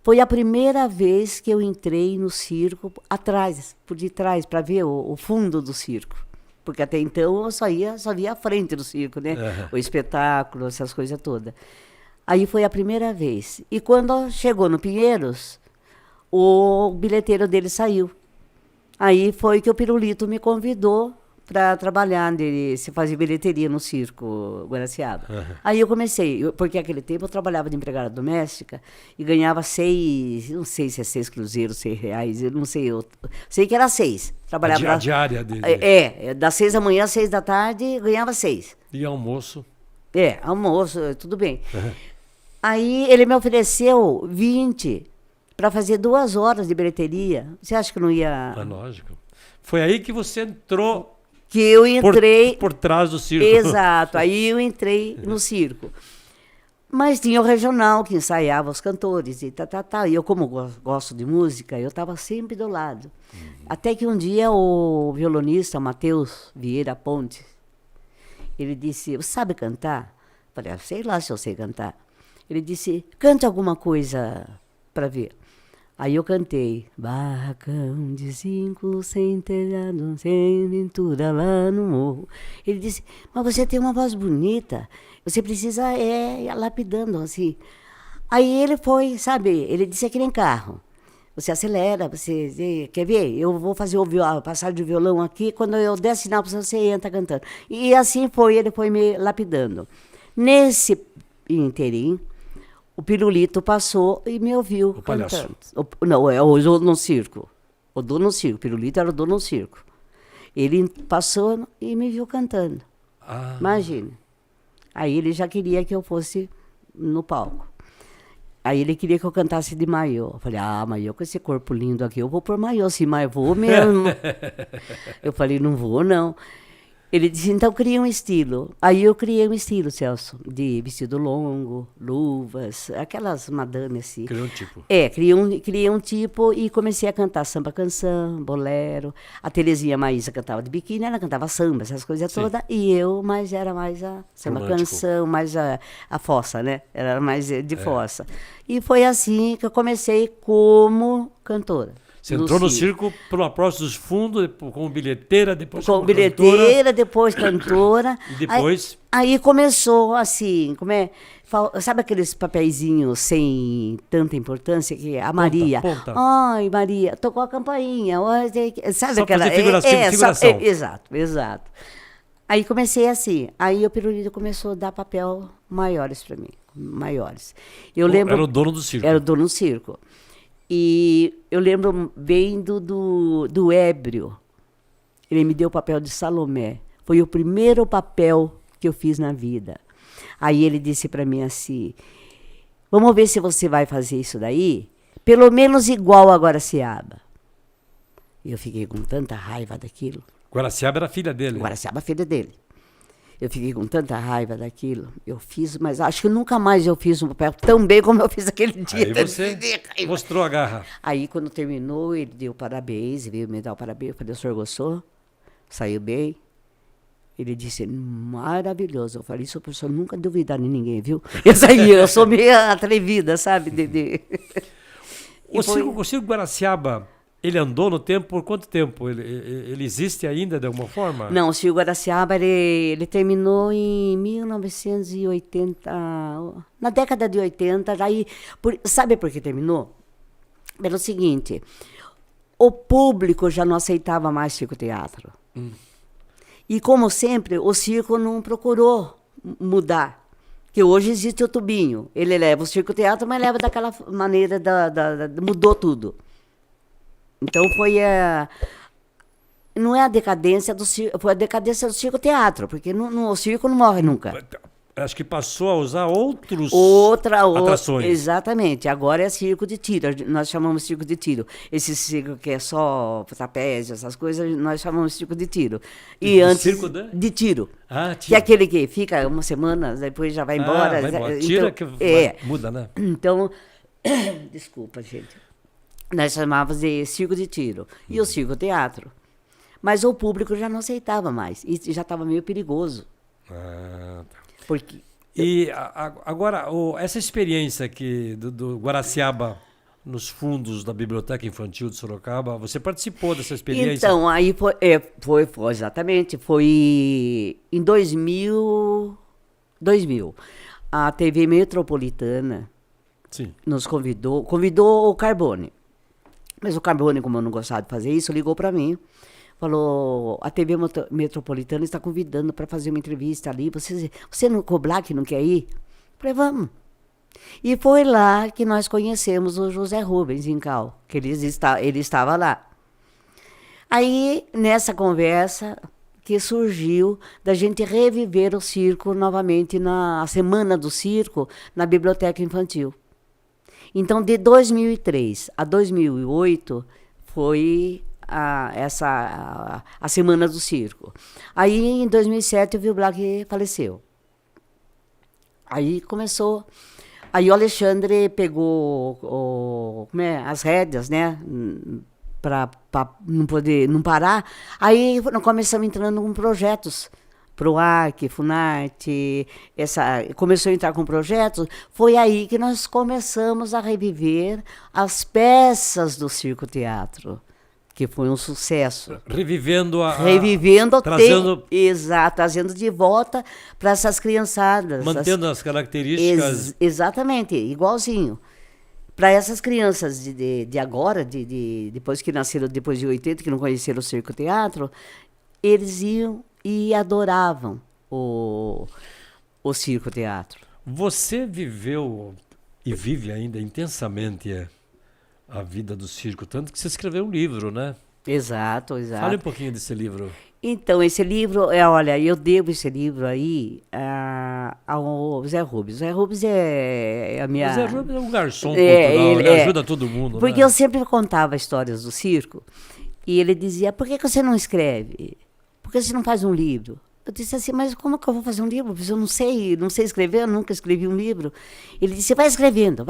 Foi a primeira vez que eu entrei no circo por detrás, para ver o fundo do circo. Porque até então eu só via a frente do circo, né? O espetáculo, essas coisas todas. Aí foi a primeira vez. E quando chegou no Pinheiros, o bilheteiro dele saiu. Aí foi que o Pirulito me convidou para trabalhar, se fazer bilheteria no circo Guaraciaba. Aí eu comecei, porque naquele tempo eu trabalhava de empregada doméstica e ganhava não sei se é 6 cruzeiros, 6 reais, eu não sei, sei que era 6. Trabalhava a diária dele. Das 6 da manhã às 6 da tarde, ganhava 6. E almoço? Almoço, tudo bem. Aí ele me ofereceu 20 para fazer 2 horas de bilheteria. Você acha que eu não ia... Lógico. Foi aí que você entrou... Que eu entrei... Por trás do circo. Exato, aí eu entrei no circo. Mas tinha o regional que ensaiava os cantores e E eu, como gosto de música, eu estava sempre do lado. Até que um dia o violonista, Matheus Vieira Ponte, ele disse, você sabe cantar? Eu falei, sei lá se eu sei cantar. Ele disse, cante alguma coisa para ver. Aí eu cantei, barracão de 5 sem telhado, sem pintura lá no morro. Ele disse, mas você tem uma voz bonita, você precisa ir lapidando assim. Aí ele foi, sabe, ele disse, é que nem carro. Você acelera, você quer ver? Eu vou fazer a passagem de violão aqui, quando eu der sinal para você entra cantando. E assim foi, ele foi me lapidando. Nesse interim, o Pirulito passou e me ouviu cantando. Não, é o dono circo. O dono circo. O Pirulito era o dono circo. Ele passou e me viu cantando. Imagina. Aí ele já queria que eu fosse no palco. Aí ele queria que eu cantasse de maiô. Eu falei, maiô, com esse corpo lindo aqui, eu vou pôr maiô, sim, mas vou mesmo. Eu falei, não vou, não. Ele disse, então cria um estilo. Aí eu criei um estilo, Celso, de vestido longo, luvas, aquelas madames assim. Criou um tipo. Criei um tipo e comecei a cantar samba-canção, bolero. A Terezinha Maísa cantava de biquíni, ela cantava samba, essas coisas todas. E eu, mas era mais a samba-canção, mais a fossa, né? Era mais de fossa. E foi assim que eu comecei como cantora. Você entrou no circo pela Praça dos Fundos, como bilheteira, depois como bilheteira, cantora. Depois cantora. E depois? Aí começou assim, sabe aqueles papeizinhos sem tanta importância que a Maria, ponta. Ai, Maria, tocou a campainha, sabe só aquela figuração. Exato. Aí comecei assim, aí o Pirulito começou a dar papel maiores para mim, maiores. Eu lembro, era o dono do circo. Era o dono do circo. E eu lembro bem do Ébrio. Ele me deu o papel de Salomé. Foi o primeiro papel que eu fiz na vida. Aí ele disse para mim assim, vamos ver se você vai fazer isso daí, pelo menos igual a Guaraciaba. E eu fiquei com tanta raiva daquilo. Guaraciaba era filha dele. Guaraciaba, filha dele. Eu fiquei com tanta raiva daquilo. Eu fiz, mas acho que nunca mais eu fiz um papel tão bem como eu fiz aquele dia. Aí você mostrou a garra. Aí, quando terminou, ele deu parabéns, veio me dar o parabéns. Eu falei, o senhor gostou? Saiu bem? Ele disse, maravilhoso. Eu falei, isso o professor nunca duvidar de ninguém, viu? Eu sou meio atrevida, sabe? O Circo Guaraciaba, ele andou no tempo por quanto tempo? Ele existe ainda de alguma forma? Não, o Circo Guaraciaba, ele terminou em 1980, na década de 80. Daí, sabe por que terminou? Pelo seguinte, o público já não aceitava mais circo-teatro. E, como sempre, o circo não procurou mudar. Que hoje existe o tubinho. Ele leva o circo-teatro, mas leva daquela maneira, mudou tudo. Então, não é a decadência do circo, foi a decadência do circo-teatro, porque o circo não morre nunca. Acho que passou a usar outras atrações. Exatamente. Agora é circo de tiro. Nós chamamos circo de tiro. Esse circo que é só trapézio, essas coisas, nós chamamos circo de tiro. E antes, circo de tiro. Ah, tiro. Que é aquele que fica uma semana, depois já vai embora. Vai embora. Então, Tira que muda, né? Então, desculpa, gente. Nós chamávamos de circo de tiro. E o circo-teatro. Mas o público já não aceitava mais. E já estava meio perigoso. Ah, tá. Porque... E agora, essa experiência aqui do Guaraciaba nos fundos da Biblioteca Infantil de Sorocaba, você participou dessa experiência? Então, aí foi exatamente, foi em 2000, a TV Metropolitana Sim. nos convidou o Carbone. Mas o Carbone, como eu não gostava de fazer isso, ligou para mim. Falou, a TV Metropolitana está convidando para fazer uma entrevista ali. Você no Coblac não quer ir? Falei, vamos. E foi lá que nós conhecemos o José Rubens em Cal, que ele estava lá. Aí, nessa conversa, que surgiu da gente reviver o circo novamente na Semana do Circo, na Biblioteca Infantil. Então, de 2003 a 2008, foi... a Semana do Circo. Aí, em 2007, o Vil Black faleceu. Aí começou... Aí o Alexandre pegou as rédeas, né? Para não parar. Aí nós começamos entrando com projetos. PROAC, Funarte, começou a entrar com projetos. Foi aí que nós começamos a reviver as peças do circo-teatro, que foi um sucesso. Revivendo trazendo de volta para essas criançadas. Mantendo as características. Exatamente, igualzinho. Para essas crianças de agora, depois que nasceram depois de 80, que não conheceram o circo-teatro, eles iam e adoravam o circo-teatro. Você viveu e vive ainda intensamente a vida do circo, tanto que você escreveu um livro, né? Exato. Fale um pouquinho desse livro. Então, esse livro, olha, eu devo esse livro aí ao Zé Rubens. O Zé Rubens é a minha... O Zé Rubens é um garçom cultural, ele ajuda todo mundo. Porque eu sempre contava histórias do circo, e ele dizia, por que você não escreve? Por que você não faz um livro? Eu disse assim, mas como que eu vou fazer um livro? Eu não sei escrever, eu nunca escrevi um livro. Ele disse, vai escrevendo,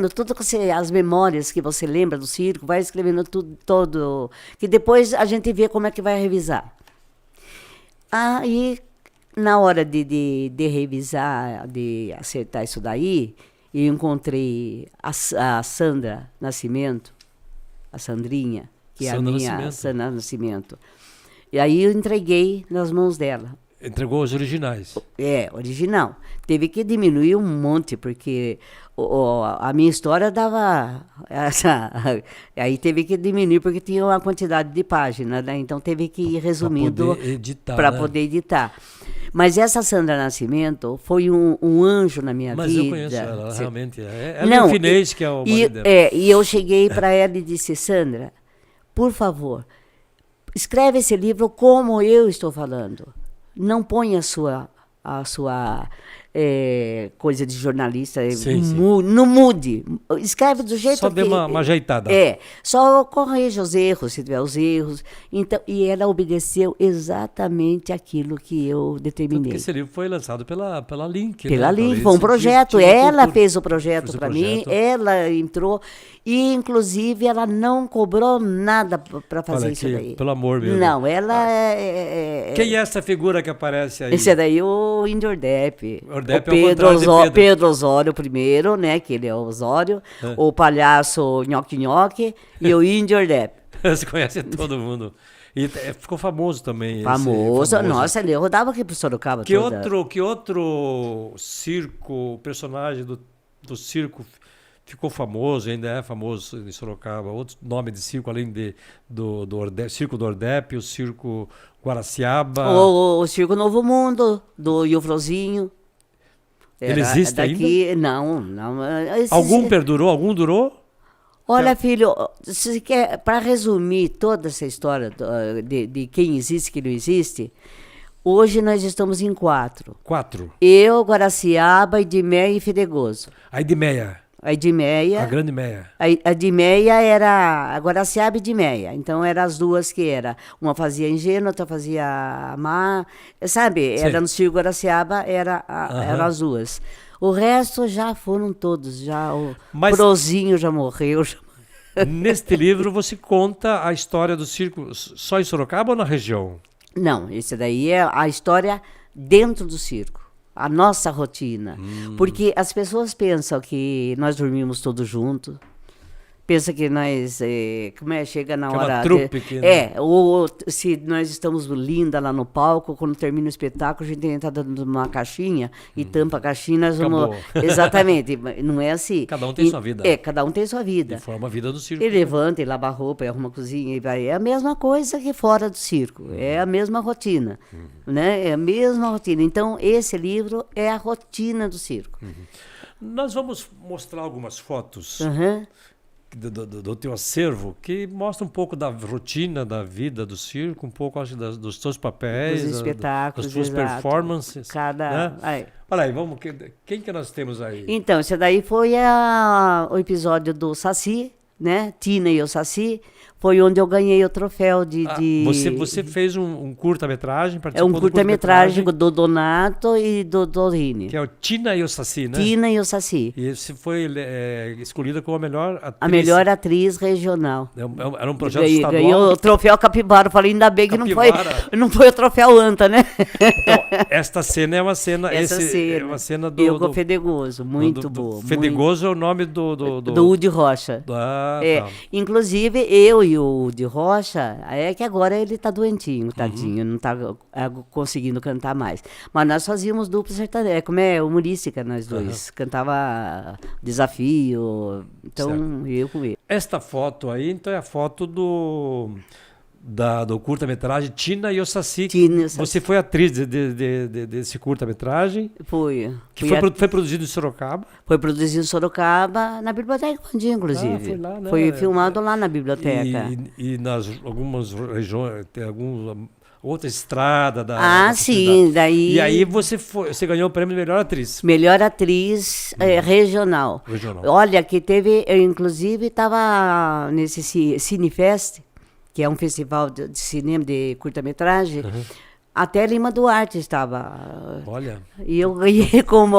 tudo as memórias que você lembra do circo, vai escrevendo tudo, todo, que depois a gente vê como é que vai revisar. Aí, na hora de revisar, de acertar isso daí, eu encontrei a Sandra Nascimento, a Sandrinha, que é a minha Sandra Nascimento. E aí eu entreguei nas mãos dela. Entregou os originais. Original. Teve que diminuir um monte, porque a minha história dava... aí teve que diminuir, porque tinha uma quantidade de páginas, né? Então teve que ir resumindo para poder editar. Mas essa Sandra Nascimento foi um anjo na minha vida. Mas eu conheço ela, realmente. Ela é o Finês, que é o marido dela. E eu cheguei para ela e disse, Sandra, por favor, escreve esse livro como eu estou falando. não põe a sua coisa de jornalista, Sim. não mude, escreve do jeito Só que... dê uma ajeitada. Só corrija os erros, se tiver os erros. Então, e ela obedeceu exatamente aquilo que eu Tanto determinei. que esse livro foi lançado pela Link, Pela né? Link, foi um Esse projeto. Tive Ela Cultura. fez o projeto Fez o para mim, projeto. ela entrou. E, inclusive, ela não cobrou nada para fazer Olha isso aqui, daí. pelo amor mesmo. Não, ela Quem é essa figura que aparece aí? Esse é daí o Índio Ordep. Ordep O é o contrário de Pedro. Pedro Osório primeiro, né? Que ele é o Osório. O palhaço Nhoque Nhoque e o Índio Ordep. Você conhece todo mundo. E ficou famoso também. Famoso. Nossa, ele rodava aqui pro Sorocaba Que toda. outro personagem do circo ficou famoso, ainda é famoso em Sorocaba? Outro nome de circo, além do Circo do Ordep, o Circo Guaraciaba. O Circo Novo Mundo, do Ilfrozinho. Ele existe daqui, ainda? Não. Algum perdurou? Algum durou? Olha, filho, se quer, para resumir toda essa história de quem existe e quem não existe, hoje nós estamos em 4. 4. Eu, Guaraciaba, Edmeia e Fedegoso. A Edmeia. A Edmeia. A grande Meia. A Edmeia era a Guaraciaba e Edmeia. Então, eram as duas que era. Uma fazia Ingênua, outra fazia Má. Sabe? Sim. Era no Circo Guaraciaba, eram as duas. O resto já foram todos. Mas- Prozinho já morreu. Neste livro você conta a história do circo só em Sorocaba ou na região? Não, esse daí é a história dentro do circo. A nossa rotina. Porque as pessoas pensam que nós dormimos todos juntos. Pensa que nós, chega na Que é uma hora... trupe que, né? ou se nós estamos linda lá no palco, quando termina o espetáculo, a gente entra dentro de uma caixinha e tampa a caixinha, nós vamos... Acabou. Exatamente, não é assim. Cada um tem sua vida. Cada um tem sua vida. E forma a vida do circo. Ele levanta, ele lava a roupa, ele arruma a cozinha, e vai. É a mesma coisa que fora do circo. É a mesma rotina. Né? É a mesma rotina. Então, esse livro é a rotina do circo. Nós vamos mostrar algumas fotos Aham. do teu acervo que mostra um pouco da rotina da vida do circo, um pouco acho, dos teus papéis, Dos espetáculos, das tuas exato. performances. Cada... Né? Ai. Olha aí, vamos, quem que nós temos aí? Então, esse daí foi o episódio do Saci, né? Tina e o Saci. Foi onde eu ganhei o troféu de... Você fez um curta-metragem, É participou um do curta-metragem do Donato e do Dorini. que é o Tina e o Saci, né? Tina e o Saci. E você foi escolhida como a melhor atriz. A melhor atriz regional. Era um projeto estadual. Ganhou o troféu Capibara. Falei, ainda bem que Capibara. não foi o troféu Anta, né? Então, esta cena é uma cena... Essa é uma cena eu com o Fedegoso, muito do boa. Fedegoso é o nome do Do Udi Rocha. Ah, É, tá. inclusive, eu e o Udi Rocha, é que agora ele tá doentinho, tadinho, não tá conseguindo cantar mais. Mas nós fazíamos dupla sertaneja, como é humorística nós dois. Cantava Desafio, então Certo. eu com ele. Esta foto aí, então, é a foto do curta-metragem Tina e o Saci. Tina e o Saci. Você foi atriz desse curta-metragem, Foi. que foi produzido em Sorocaba. Foi produzido em Sorocaba, na Biblioteca Infantil, inclusive. foi lá, né? Foi filmado lá na biblioteca. E nas algumas regiões, tem outra estrada da Sim, cidade. daí... E aí você ganhou o prêmio de melhor atriz. Melhor atriz regional. Regional. Olha, que teve, eu inclusive estava nesse Cinefest, que é um festival de cinema de curta-metragem, até Lima Duarte estava. Olha. E eu ganhei com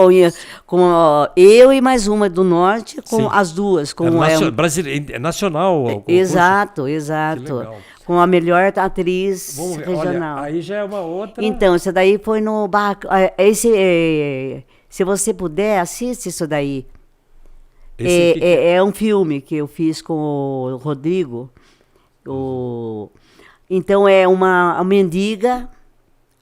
eu e mais uma do Norte, com Sim. as duas. Com É nacional. O concurso. Exato. Que legal. Com a melhor atriz Vamos ver, regional. olha, aí já é uma outra. Então, isso daí foi no barraco. Se você puder, assiste isso daí. Esse aqui que É um filme que eu fiz com o Rodrigo. Então, é uma mendiga,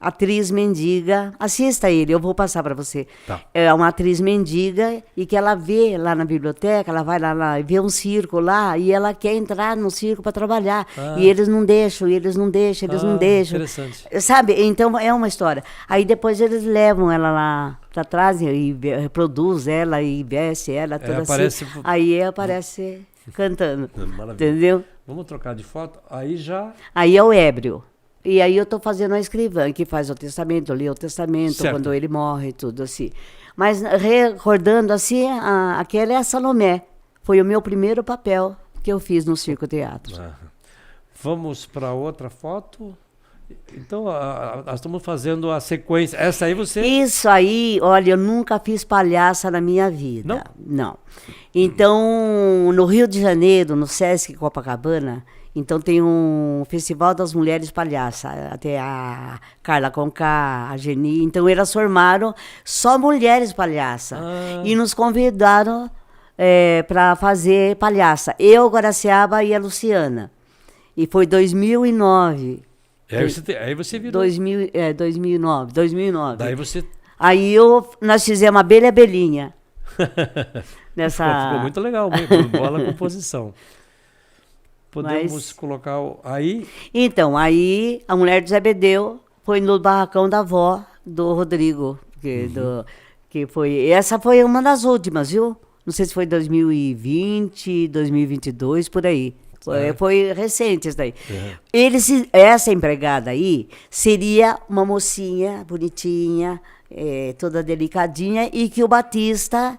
atriz mendiga. Assista ele, eu vou passar para você. Tá. É uma atriz mendiga e que ela vê lá na biblioteca, ela vai lá e vê um circo lá e ela quer entrar no circo para trabalhar. E eles não deixam. Interessante. Sabe? Então, é uma história. Aí depois eles levam ela lá para trás e reproduz ela e veste ela toda aparece- assim. Aí aparece cantando. Maravilha. Entendeu? Vamos trocar de foto. Aí já. Aí é o ébrio. E aí eu estou fazendo a escrivã, que faz o testamento, lê o testamento, Certo. quando ele morre, tudo assim. Mas recordando assim, aquela é a Salomé. Foi o meu primeiro papel que eu fiz no Circo Teatro. Vamos para outra foto. Então, nós estamos fazendo a sequência. Essa aí você... Isso aí, olha, eu nunca fiz palhaça na minha vida. Não? Não. Então, no Rio de Janeiro, no Sesc Copacabana, então tem um Festival das Mulheres Palhaças. Até a Carla Conká, a Geni. Então, elas formaram só mulheres palhaças. E nos convidaram para fazer palhaça. Eu, Guaraciaba e a Luciana. E foi 2009. Aí você virou. 2009. Daí você... Aí nós fizemos Abelha e Abelhinha. Ficou muito legal, boa composição. Podemos colocar aí... Então, aí a mulher do Zé Bedeu foi no barracão da avó do Rodrigo. Que foi, essa foi uma das últimas, viu? Não sei se foi 2020, 2022, por aí. Foi recente isso daí. Essa empregada aí seria uma mocinha bonitinha, toda delicadinha, e que o Batista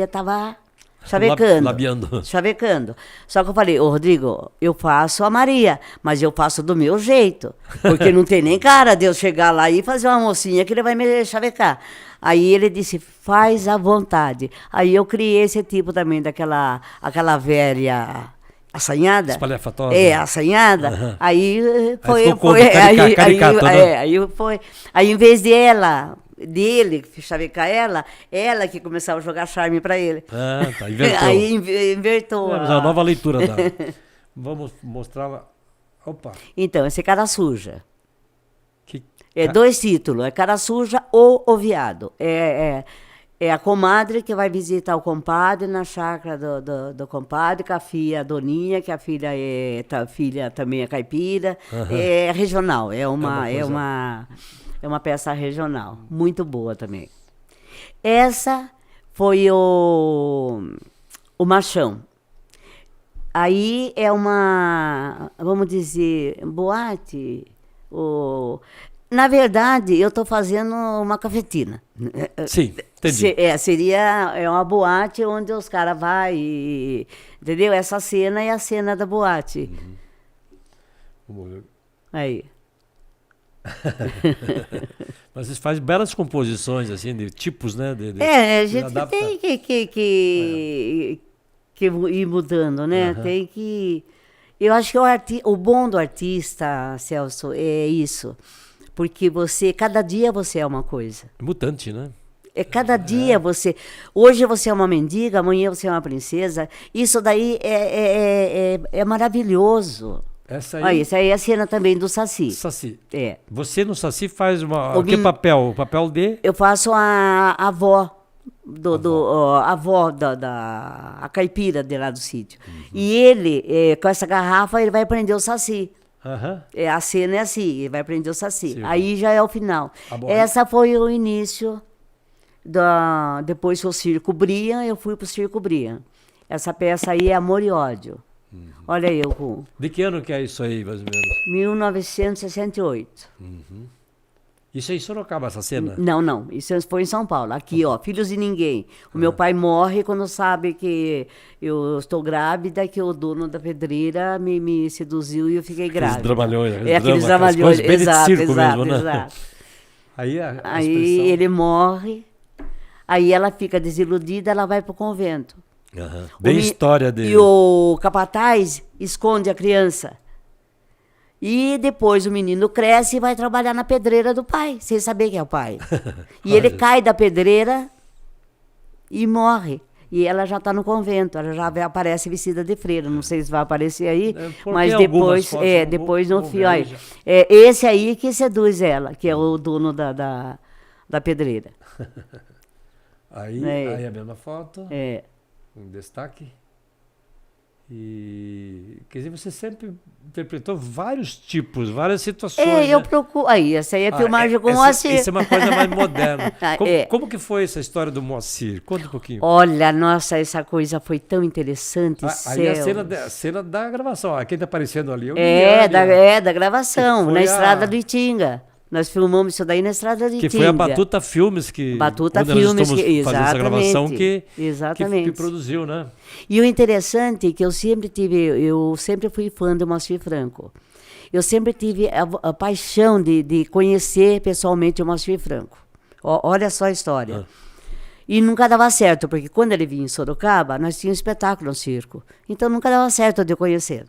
estava chavecando. Chavecando. Só que eu falei, ô Rodrigo, eu faço a Maria, mas eu faço do meu jeito. Porque não tem nem cara de eu chegar lá e fazer uma mocinha que ele vai me chavecar. Aí ele disse, faz à vontade. Aí eu criei esse tipo também daquela velha... assanhada? Espalhafatosa. Assanhada. Uhum. Aí foi. Aí em vez dele chavecar ela que começava a jogar charme para ele. Tá, invertou. Aí invertou. Mas a nova leitura Vamos mostrar. Opa. Então, esse é Cara Suja. Dois títulos, é Cara Suja ou O Viado. É a comadre que vai visitar o compadre na chácara do compadre, com a filha Doninha, que a filha filha também é caipira. É regional, é uma peça regional, muito boa também. Essa foi o Machão. Aí é uma, vamos dizer, boate. Na verdade, eu estou fazendo uma cafetina. Sim, entendi. Seria uma boate onde os caras vão, entendeu? Essa cena é a cena da boate. Vamos ver. Aí. Mas vocês fazem belas composições, assim, de tipos, né? A gente tem que ir mudando, né? Tem que... Eu acho que o bom do artista, Celso, é isso. Porque cada dia você é uma coisa. Mutante, né? Cada dia você... Hoje você é uma mendiga, amanhã você é uma princesa. Isso daí é maravilhoso. Essa aí é a cena também do Saci. Saci. Você no Saci faz que papel? O papel de... Eu faço a avó. A avó a caipira de lá do sítio. E ele, com essa garrafa, ele vai prender o Saci. A cena é assim, ele vai prender o Saci. Sim. Aí já é o final. Essa foi o início. Depois foi o Circo Brian, eu fui pro Circo Brian. Essa peça aí é Amor e Ódio. Olha eu. De que ano que é isso aí, mais ou menos? 1968. Isso é em Sorocaba, essa cena? Não. Isso foi em São Paulo. Aqui, ó, Filhos de Ninguém. O meu pai morre quando sabe que eu estou grávida, que o dono da pedreira me seduziu e eu fiquei grávida. Aqueles dramalhões. Exato. Aí ele morre, aí ela fica desiludida, ela vai pro convento. Bem história dele. E o capataz esconde a criança. E depois o menino cresce e vai trabalhar na pedreira do pai, sem saber quem é o pai. E ele cai da pedreira e morre. E ela já está no convento, ela já aparece vestida de freira. Não sei se vai aparecer aí, mas depois, depois no filme. Esse aí que seduz ela, que é o dono da pedreira. Aí a mesma foto. Em destaque. E, quer dizer, você sempre interpretou vários tipos, várias situações. Eu né? procuro. Aí, essa aí é filmagem com o Moacir. Essa é uma coisa mais moderna. É. Como que foi essa história do Moacir? Conta um pouquinho. Olha, nossa, essa coisa foi tão interessante, Aí a céu. cena da gravação. Ó, quem tá aparecendo ali é o Guilherme, Da gravação, que na foi estrada do Itinga. Nós filmamos isso daí na estrada do Itinga. que foi a Batuta Filmes que Batuta onde nós Filmes, estamos que- fazendo essa gravação exatamente. que produziu, né? E o interessante é que eu sempre fui fã do Moacir Franco. Eu sempre tive a paixão de conhecer pessoalmente o Moacir Franco. Olha só a história. E nunca dava certo, porque quando ele vinha em Sorocaba, nós tínhamos um espetáculo no circo. Então nunca dava certo de eu conhecer.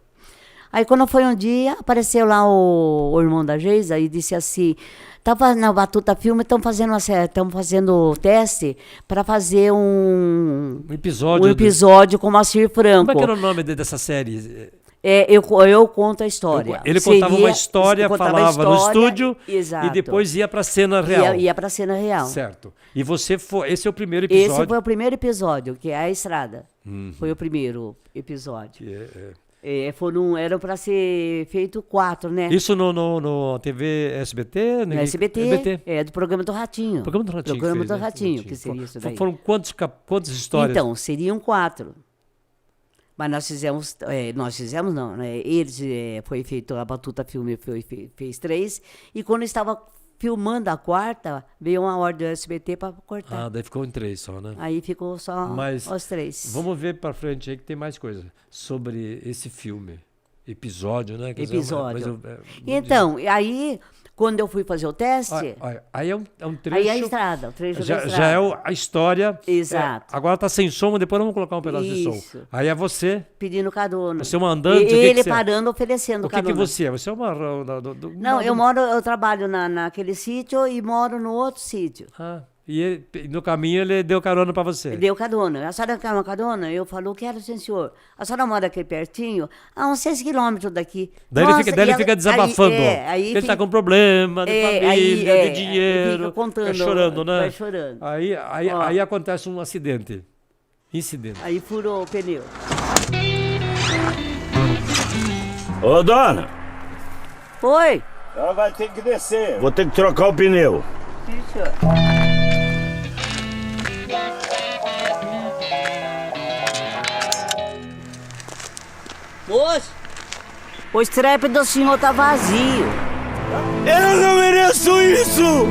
Aí quando foi um dia, apareceu lá o irmão da Geisa e disse assim, tava na Batuta Filme, estão fazendo teste para fazer um episódio com o Moacir Franco. Como é que era o nome dessa série? Eu conto a história. Ele contava uma história, falava no estúdio exato. e depois ia para a cena real. Ia para a cena real. Certo. E esse é o primeiro episódio. Esse foi o primeiro episódio, que é a estrada. Foi o primeiro episódio. Eram para ser feito 4, né? Isso no TV SBT? No SBT, do programa do Ratinho. Programa do Ratinho. Programa fez, do né? Ratinho, que seria isso daí. Foram quantas histórias? Então, seriam 4. Mas nós fizemos não, né? Foi feito, a Batuta Filme fez 3, e quando estava filmando a 4ª, veio uma ordem do SBT para cortar. Daí ficou em 3 só, né? Aí ficou só os 3. Vamos ver para frente aí que tem mais coisa sobre esse filme. Episódio, né? Episódio. Então, aí, quando eu fui fazer o teste... Aí é um trecho... Aí é a estrada, o trecho da estrada. Já é a história... Exato. Agora tá sem som, depois vamos colocar um pedaço de som. Aí é você... Pedindo carona. Você é uma andante? Ele parando, oferecendo carona. O que você é? Você é uma... Não, eu trabalho naquele sítio e moro no outro sítio. E no caminho ele deu carona para você? Deu carona. A senhora quer uma carona? Eu falo, quero, sim, senhor. A senhora mora aqui pertinho? Uns 6 quilômetros daqui. Daí ele fica desabafando. Ele está com problema de família, de dinheiro. Fica contando. Fica chorando, né? Vai chorando. Aí acontece um acidente. Incidente. Aí furou o pneu. Ô, dona! Oi! Ela vai ter que descer. Vou ter que trocar o pneu. Sim, senhor. Moço, o strep do senhor tá vazio. Eu não mereço isso!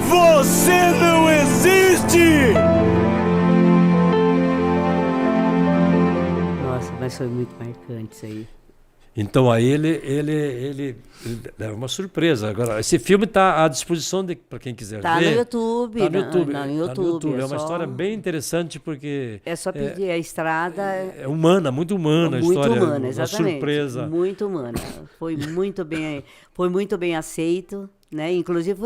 Você não existe! Nossa, mas foi muito marcante isso aí. Então aí ele é uma surpresa. Agora, esse filme está à disposição para quem quiser ver. Tá no YouTube. Tá no YouTube. No YouTube. É uma história bem interessante porque... É só pedir a estrada. É humana, muito humana a história. Muito humana, exatamente. Uma surpresa. Muito humana. Foi muito bem aceito, né? Inclusive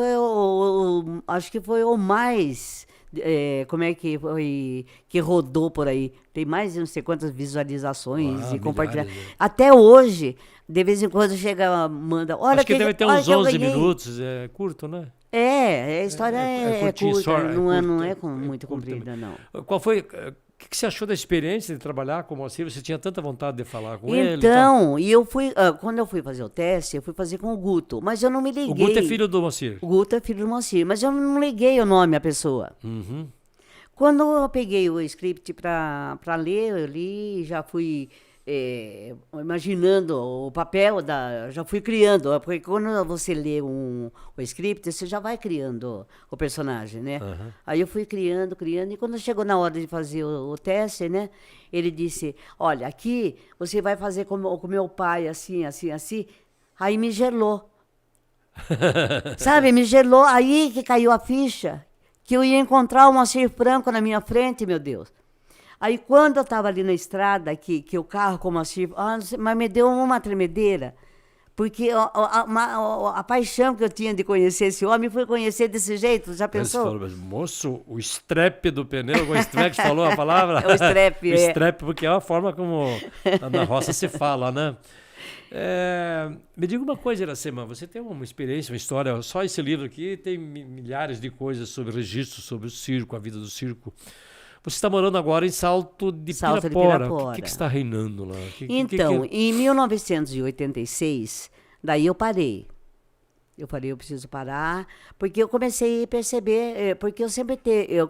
acho que foi o mais... como é que foi que rodou por aí? Tem mais de não sei quantas visualizações e compartilhamentos. Até hoje, de vez em quando chega, manda. Olha, acho que deve ter uns 11 minutos, é curto, né? A história é curta, não é muito comprida, não. Qual foi? O que você achou da experiência de trabalhar com o Moacir? Você tinha tanta vontade de falar com ele? Então, eu fui, quando eu fui fazer o teste, eu fui fazer com o Guto, mas eu não me liguei. O Guto é filho do Moacir? O Guto é filho do Moacir, mas eu não liguei o nome à pessoa. Uhum. Quando eu peguei o script para ler, eu li, já fui imaginando o papel, já fui criando, porque quando você lê o script, você já vai criando o personagem, né? Uhum. Aí eu fui criando, e quando chegou na hora de fazer o teste, né? Ele disse, olha, aqui você vai fazer com o meu pai, assim, assim, assim. Aí me gelou. Sabe, me gelou, aí que caiu a ficha, que eu ia encontrar o Moacir Franco na minha frente, meu Deus. Aí quando eu estava ali na estrada, que o carro com o Moacir, mas me deu uma tremedeira, porque a paixão que eu tinha de conhecer esse homem foi conhecer desse jeito, já pensou? Falou, mas, moço, o strep do pneu, o strep falou a palavra? O strep, O strep, porque é a forma como na roça se fala, né? Me diga uma coisa, Iracema, você tem uma experiência, uma história, só esse livro aqui tem milhares de coisas sobre registros, sobre o circo, a vida do circo. Você está morando agora em Salto de Salto de Pirapora. O Pirapora. que está reinando lá? Então, em 1986, daí eu parei. Eu falei, eu preciso parar, porque eu comecei a perceber, porque eu sempre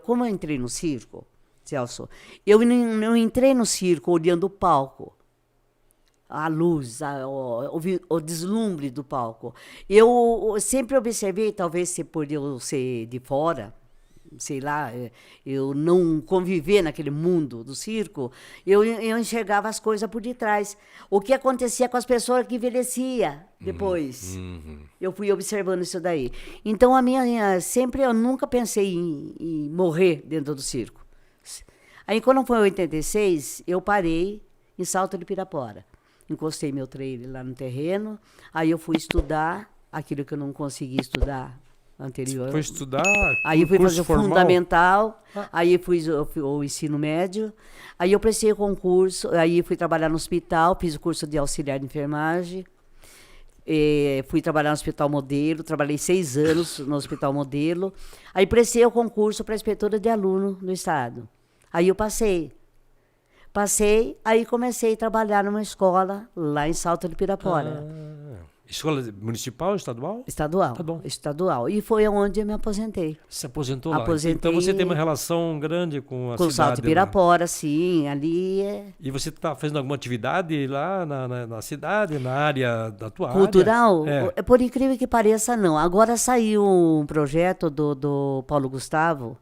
como eu entrei no circo, Celso, eu não entrei no circo olhando o palco, a luz, o deslumbre do palco. Eu sempre observei, talvez se por eu ser de fora, sei lá, eu não conviver naquele mundo do circo, eu enxergava as coisas por detrás. O que acontecia com as pessoas que envelhecia depois. Eu fui observando isso daí. Então, sempre eu nunca pensei em morrer dentro do circo. Aí, quando foi em 86, eu parei em Salto de Pirapora. Encostei meu trailer lá no terreno, aí eu fui estudar aquilo que eu não consegui estudar anterior. Foi estudar? Aí fui fazer o formal? Fundamental, aí fiz o ensino médio, aí eu prestei o concurso, aí fui trabalhar no hospital, fiz o curso de auxiliar de enfermagem, fui trabalhar no Hospital Modelo, trabalhei 6 anos no Hospital Modelo, aí prestei o concurso para inspetora de aluno no estado. Aí eu passei, aí comecei a trabalhar numa escola lá em Salto de Pirapora. Escola municipal, estadual? Estadual. Tá bom. Estadual. E foi onde eu me aposentei. Se aposentou lá. Aposentei. Então você tem uma relação grande com a Com cidade. Salto de né? Pirapora, sim. Ali é E você está fazendo alguma atividade lá na cidade, na área da tua cultural. área? Por incrível que pareça, não. Agora saiu um projeto do Paulo Gustavo.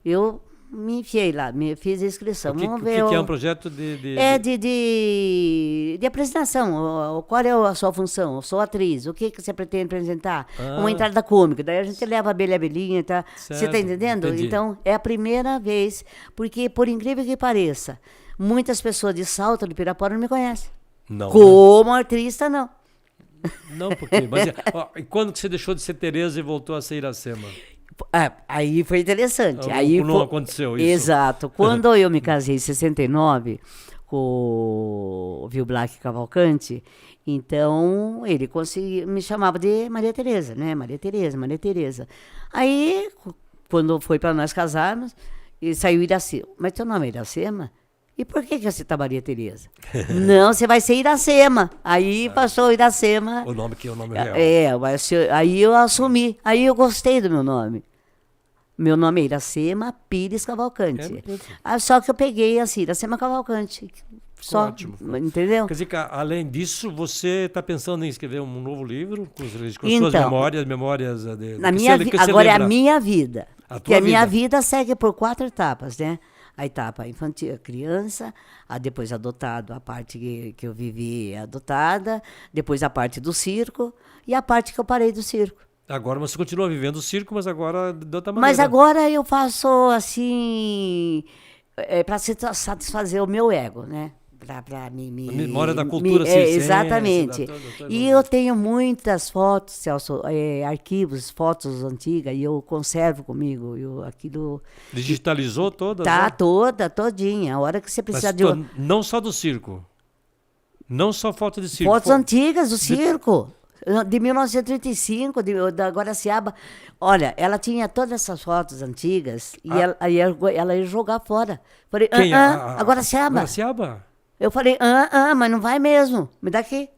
Eu me enfiei lá, fiz a inscrição. O que, Vamos o ver. que é um projeto de... É de apresentação. Qual é a sua função? Eu sou atriz. O que você pretende apresentar? Uma entrada cômica. Daí a gente leva a abelha e a abelhinha. Tá? Você Certo, está entendendo? entendi. Então, é a primeira vez. Porque, por incrível que pareça, muitas pessoas de Salto de Pirapora não me conhecem. Não, né? Como artista, não. Não, porque... Mas, ó, e quando que você deixou de ser Tereza e voltou a ser Iracema? Aí foi interessante. Não, Aí não aconteceu isso. Exato. Quando eu me casei em 69 com o Vil Black Cavalcante, então ele me chamava de Maria Tereza, né? Maria Tereza, Maria Tereza. Aí, quando foi para nós casarmos, saiu Iracema. Mas teu nome é Iracema? E por que você tá Maria Tereza? Não, você vai ser Iracema. Aí passou Iracema. O nome que é o nome real. Aí eu assumi. Aí eu gostei do meu nome. Meu nome é Iracema Pires Cavalcante. Só que eu peguei assim, Iracema Cavalcante. Só, ótimo. Entendeu? Quer dizer que, além disso, você está pensando em escrever um novo livro com suas Então, memórias de Na que minha você- que vida, você agora é a lembra. minha vida. A Que tua a minha vida. vida segue por 4 etapas, né? A etapa infantil, criança, depois adotado, a parte que eu vivi adotada, depois a parte do circo e a parte que eu parei do circo. Agora você continua vivendo o circo, mas agora de outra maneira. Mas agora eu faço assim, para satisfazer o meu ego, né? Pra Memória da cultura circense, exatamente. da toda- E eu tenho muitas fotos, Celso, arquivos, fotos antigas, e eu conservo comigo. Aquilo Digitalizou toda? tá né? todinha. A hora que você Mas precisar de não só do circo. Não só foto de circo. fotos antigas do circo. De 1935, da Guaraciaba. Olha, ela tinha todas essas fotos antigas e ela ia jogar fora. Falei, Quem? a Guaraciaba. Guaraciaba? Eu falei, mas não vai mesmo. Me dá aqui.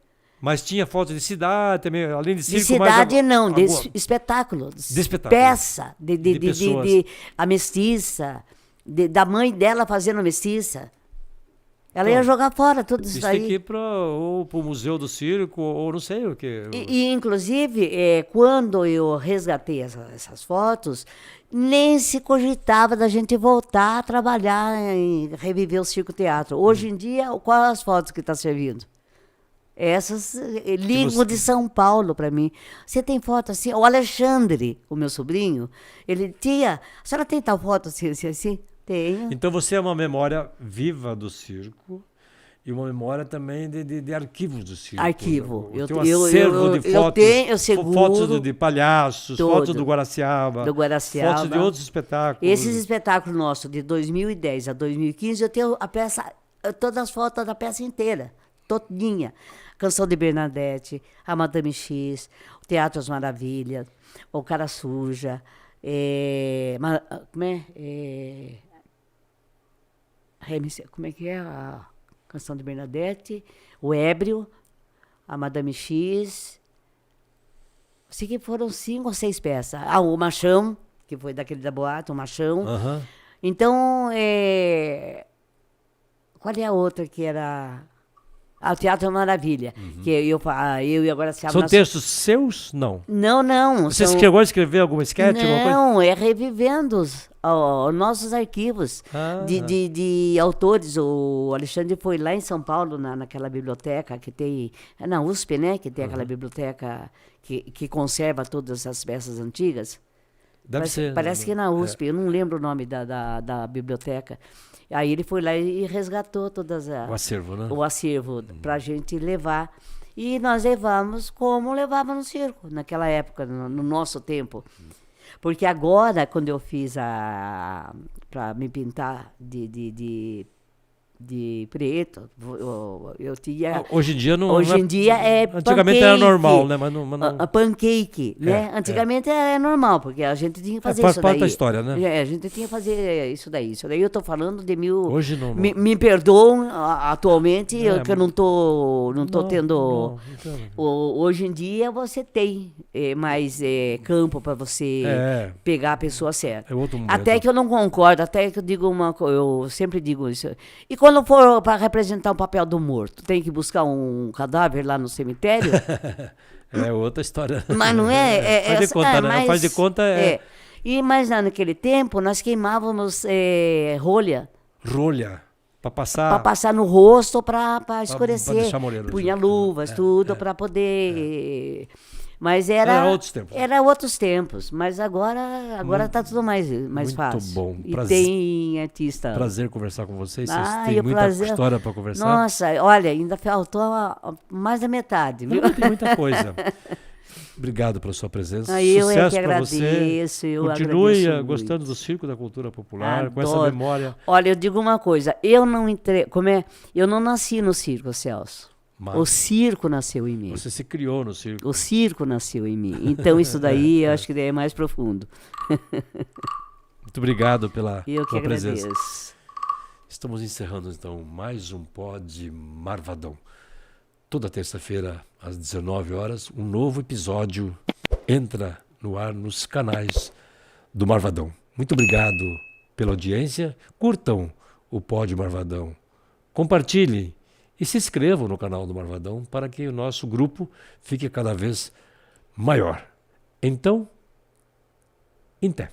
Mas tinha foto de cidade também, além de De circo. mais cidade não, de alguma- espetáculo. De espetáculo. Peça, De pessoas. a mestiça, da mãe dela fazendo a mestiça. Ela Então, ia jogar fora tudo isso Isso tem que aí. ir para o Museu do Circo, ou não sei o que. Inclusive, quando eu resgatei essas fotos, nem se cogitava da gente voltar a trabalhar em reviver o circo-teatro. Hoje em dia, quais as fotos que está servindo? Essas, Ligo de São Paulo para mim. Você tem foto assim? O Alexandre, o meu sobrinho, ele tinha... A senhora tem tal foto assim, assim, assim? Tenho. Então você é uma memória viva do circo e uma memória também de arquivos do circo. Arquivo. O teu acervo de eu fotos. tenho, eu seguro Fotos de palhaços, todo. fotos do Guaraciaba. Do Guaraciaba. Fotos de outros espetáculos. Esses espetáculos nossos, de 2010 a 2015, eu tenho a peça, todas as fotos da peça inteira, todinha. Canção de Bernadette, a Madame X, o Teatro das Maravilhas, o Cara Suja, como é? Como é que é a canção de Bernadette? O Ébrio, a Madame X. Sei que foram 5 ou 6 peças. Ah, o Machão, que foi daquele da boate, o Machão. Aham. Então, qual é a outra que era... Ah, o Teatro Maravilha. Que eu e agora se São textos seus? Não. Não. Você chegou a escrever alguma sketch? Alguma coisa? Não, é revivendo os nossos arquivos de autores. O Alexandre foi lá em São Paulo, naquela biblioteca que tem... Na USP, né? Que tem aquela biblioteca que conserva todas as peças antigas. Deve ser. Parece que é na USP, eu não lembro o nome da biblioteca. Aí ele foi lá e resgatou todas O acervo, né? o acervo para a gente levar. E nós levamos como levava no circo, naquela época, no nosso tempo. Porque agora, quando eu fiz para me pintar de preto, eu tinha... Hoje em dia não... Hoje em dia é Antigamente era normal, né? Mas não... Pancake, né? Antigamente é normal, porque a gente tinha que fazer faz isso parte daí. da história, né? A gente tinha que fazer isso daí. Isso daí eu tô falando de Hoje não... Me perdoam atualmente, que eu não tô tendo... Hoje em dia você tem mais campo para você pegar a pessoa certa. É outro mundo. Até que eu não concordo, até que eu digo eu sempre digo isso. E quando for para representar o papel do morto, tem que buscar um cadáver lá no cemitério? É outra história. Mas não é? Faz de conta, né? Faz de conta Mas naquele tempo nós queimávamos rolha. Rolha. Para passar... Para passar no rosto, para escurecer. deixar moreno, Punha luvas, tudo, para poder... Mas era outros tempos. Era outros tempos. Mas agora está tudo mais fácil. Muito bom. E tem artista... Prazer conversar com vocês. Vocês têm muita história para conversar. Nossa, olha, ainda faltou mais da metade. Viu? Não, tem muita coisa. Obrigado pela sua presença. Eu Sucesso que agradeço. Você. Continue gostando do circo, da cultura popular, Adoro. com essa memória. Olha, eu digo uma coisa. Eu não nasci no circo, Celso. Mas o circo nasceu em mim. Você se criou no circo. O circo nasceu em mim. Então isso daí eu acho que é mais profundo. Muito obrigado pela sua presença. Agradeço. Estamos encerrando então mais um Pod Marvadão. Toda terça-feira às 19 horas, um novo episódio entra no ar nos canais do Marvadão. Muito obrigado pela audiência. Curtam o Pod Marvadão. Compartilhem. E se inscrevam no canal do Marvadão para que o nosso grupo fique cada vez maior. Então, em té.